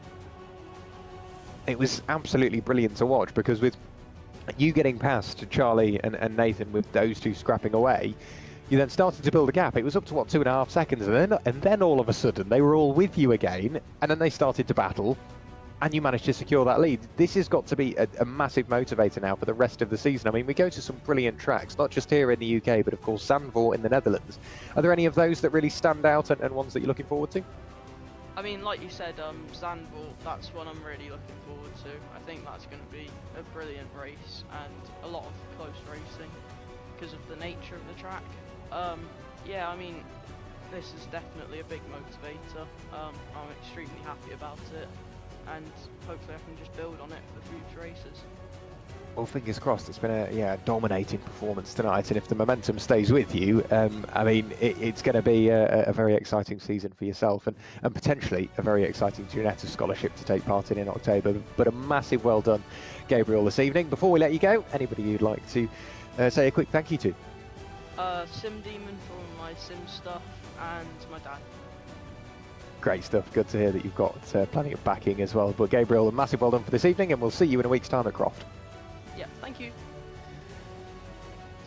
It was absolutely brilliant to watch, because with you getting past Charlie and Nathan with those two scrapping away, you then started to build a gap. It was up to 2.5 seconds, and then all of a sudden they were all with you again, and then they started to battle, and you managed to secure that lead. This has got to be a massive motivator now for the rest of the season. I mean, we go to some brilliant tracks, not just here in the UK, but of course Zandvoort in the Netherlands. Are there any of those that really stand out and ones that you're looking forward to? I mean, like you said, Zandvoort, that's one I'm really looking forward to. I think that's going to be a brilliant race and a lot of close racing because of the nature of the track. Yeah, I mean, this is definitely a big motivator. I'm extremely happy about it, and hopefully I can just build on it for future races. Well, fingers crossed. It's been a dominating performance tonight, and if the momentum stays with you, I mean, it's going to be a very exciting season for yourself, and potentially a very exciting Ginetta scholarship to take part in October. But a massive well done, Gabriel, this evening. Before we let you go, anybody you'd like to say a quick thank you to? Sim Demon for my sim stuff, and my dad. Great stuff. Good to hear that you've got plenty of backing as well. But Gabriel, a massive well done for this evening, and we'll see you in a week's time at Croft. Yeah, thank you.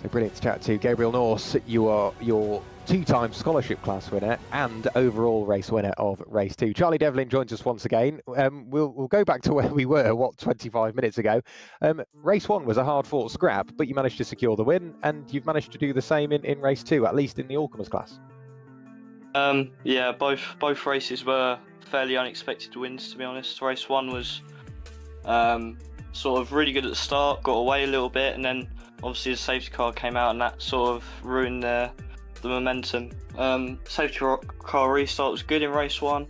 So brilliant to chat to Gabriel Norse. You are your 2-time scholarship class winner and overall race winner of race 2. Charlie Devlin joins us once again. We'll go back to where we were, 25 minutes ago. Race 1 was a hard-fought scrap, but you managed to secure the win, and you've managed to do the same in race 2, at least in the all-comers class. Yeah, both races were fairly unexpected wins, to be honest. Race 1 was sort of really good at the start, got away a little bit, and then obviously the safety car came out and that sort of ruined the momentum. Safety car restart was good in race 1,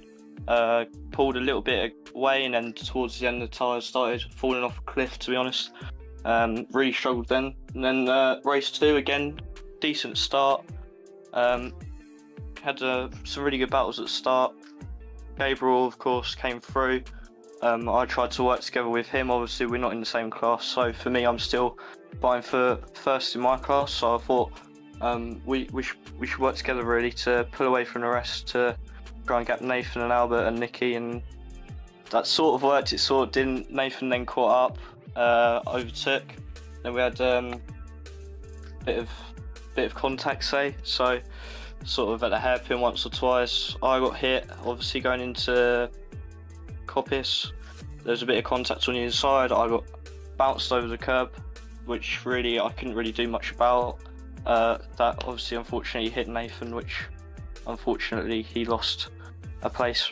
pulled a little bit away, and then towards the end the tyres started falling off a cliff, to be honest. Really struggled then. And then race 2 again, decent start. Had some really good battles at the start. Gabriel, of course, came through. I tried to work together with him. Obviously, we're not in the same class, so for me, I'm still vying for first in my class. So I thought we should work together really to pull away from the rest to try and get Nathan and Albert and Nicky, and that sort of worked. It sort of didn't. Nathan then caught up, overtook. Then we had bit of contact, so sort of at the hairpin once or twice. I got hit, obviously going into Coppice. There's a bit of contact on the inside. I got bounced over the curb, which really I couldn't really do much about. That obviously unfortunately hit Nathan, which unfortunately he lost a place.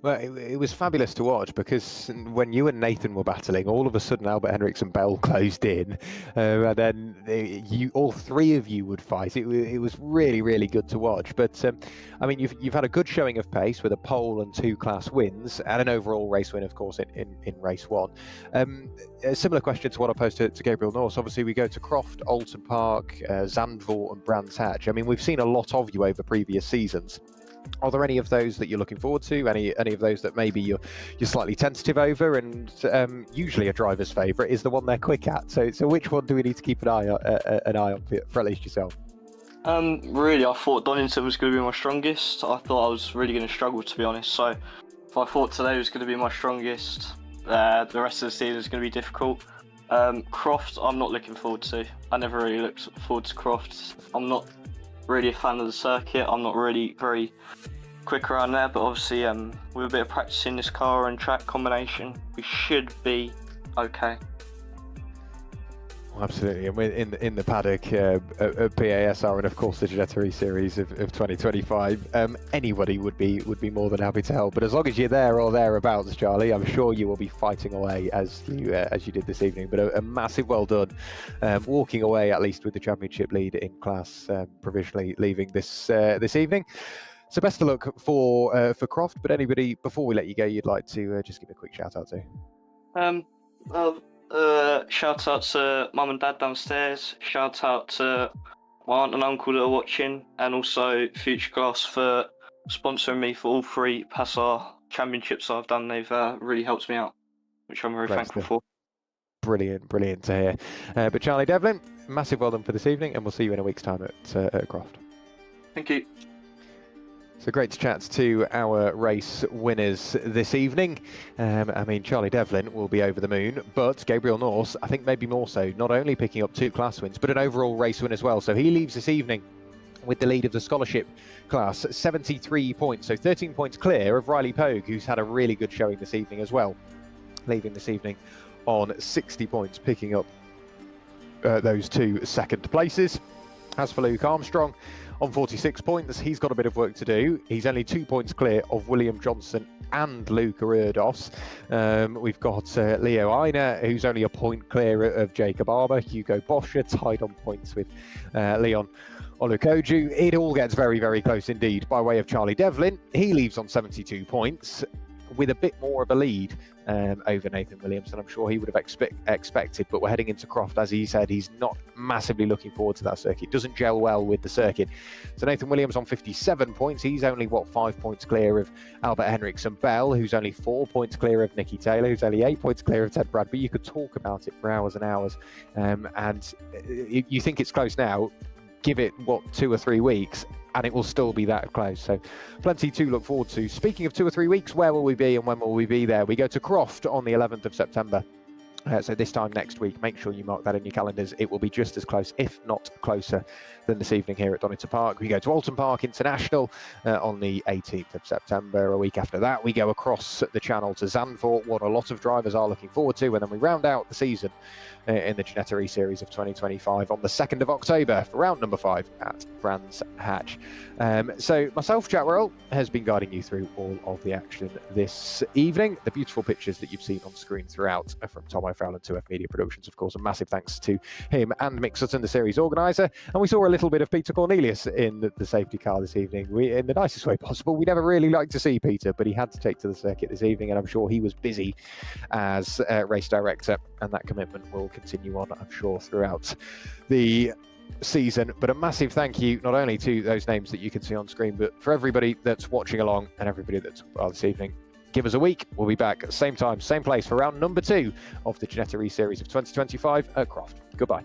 Well, it was fabulous to watch, because when you and Nathan were battling, all of a sudden Albert Henricks and Bell closed in, and then all three of you would fight. It was really, really good to watch. But I mean, you've had a good showing of pace with a pole and 2 class wins, and an overall race win, of course, in race 1. A similar question to what I posed to Gabriel Norse. Obviously, we go to Croft, Alton Park, Zandvoort, and Brands Hatch. I mean, we've seen a lot of you over previous seasons. Are there any of those that you're looking forward to? Any of those that maybe you're slightly tentative over? And usually a driver's favourite is the one they're quick at. So which one do we need to keep an eye on for at least yourself? Really, I thought Donington was going to be my strongest. I thought I was really going to struggle, to be honest. So if I thought today was going to be my strongest, the rest of the season is going to be difficult. Croft, I'm not looking forward to. I never really looked forward to Croft. I'm not really a fan of the circuit. I'm not really very quick around there, but obviously with a bit of practice in this car and track combination, we should be okay. Absolutely, and we're in the paddock at PASR, and of course the Ginetta eSeries of 2025. Anybody would be more than happy to help, but as long as you're there or thereabouts, Charlie, I'm sure you will be fighting away as you did this evening. But a massive well done, walking away at least with the championship lead in class, provisionally leaving this evening. So best of luck for Croft. But anybody before we let you go, you'd like to just give a quick shout out to? Shout out to mum and dad downstairs. Shout out to my aunt and uncle that are watching, and also Future Class for sponsoring me for all 3 PASR championships I've done. They've really helped me out, which I'm very thankful for. Brilliant to hear. But Charlie Devlin, massive well done for this evening, and we'll see you in a week's time at Croft. Thank you. So great to chat to our race winners this evening. I mean, Charlie Devlin will be over the moon, but Gabriel Norse, I think maybe more so, not only picking up 2 class wins, but an overall race win as well. So he leaves this evening with the lead of the scholarship class, 73 points. So 13 points clear of Riley Pogue, who's had a really good showing this evening as well, leaving this evening on 60 points, picking up those 2 second places. As for Luke Armstrong, on 46 points, he's got a bit of work to do. He's only 2 points clear of William Johnson and Luca Erdos. We've got Leo Einer, who's only a point clear of Jacob Arbour. Hugo Boscher tied on points with Leon Olukoju. It all gets very, very close indeed. By way of Charlie Devlin, he leaves on 72 points with a bit more of a lead over Nathan Williams than I'm sure he would have expected. But we're heading into Croft. As he said, he's not massively looking forward to that circuit. Doesn't gel well with the circuit. So Nathan Williams on 57 points. He's only, 5 points clear of Albert Henricks and Bell, who's only 4 points clear of Nicky Taylor, who's only 8 points clear of Ted Bradby. You could talk about it for hours and hours. And you think it's close now. give it, what, 2 or 3 weeks, and it will still be that close. So plenty to look forward to. Speaking of 2 or 3 weeks, where will we be and when will we be there? We go to Croft on the 11th of September. So this time next week, make sure you mark that in your calendars. It will be just as close, if not closer, than this evening here at Donington Park. We go to Alton Park International on the 18th of September. A week after that, we go across the channel to Zandvoort, what a lot of drivers are looking forward to. And then we round out the season in the Ginetta eSeries of 2025 on the 2nd of October for round number 5 at Brands Hatch. So myself, Jack Worrell, has been guiding you through all of the action this evening. The beautiful pictures that you've seen on screen throughout are from Tom O'Farrell and 2F Media Productions, of course. A massive thanks to him and Mick Sutton, the series organiser. And we saw a little bit of Peter Cornelius in the safety car this evening, in the nicest way possible. We never really like to see Peter, but he had to take to the circuit this evening, and I'm sure he was busy as race director, and that commitment will continue on, I'm sure, throughout the season. But a massive thank you not only to those names that you can see on screen, but for everybody that's watching along and everybody that's this evening. Give us a week. We'll be back at the same time, same place for round number 2 of the Ginetta eSeries of 2025 at Croft. Goodbye.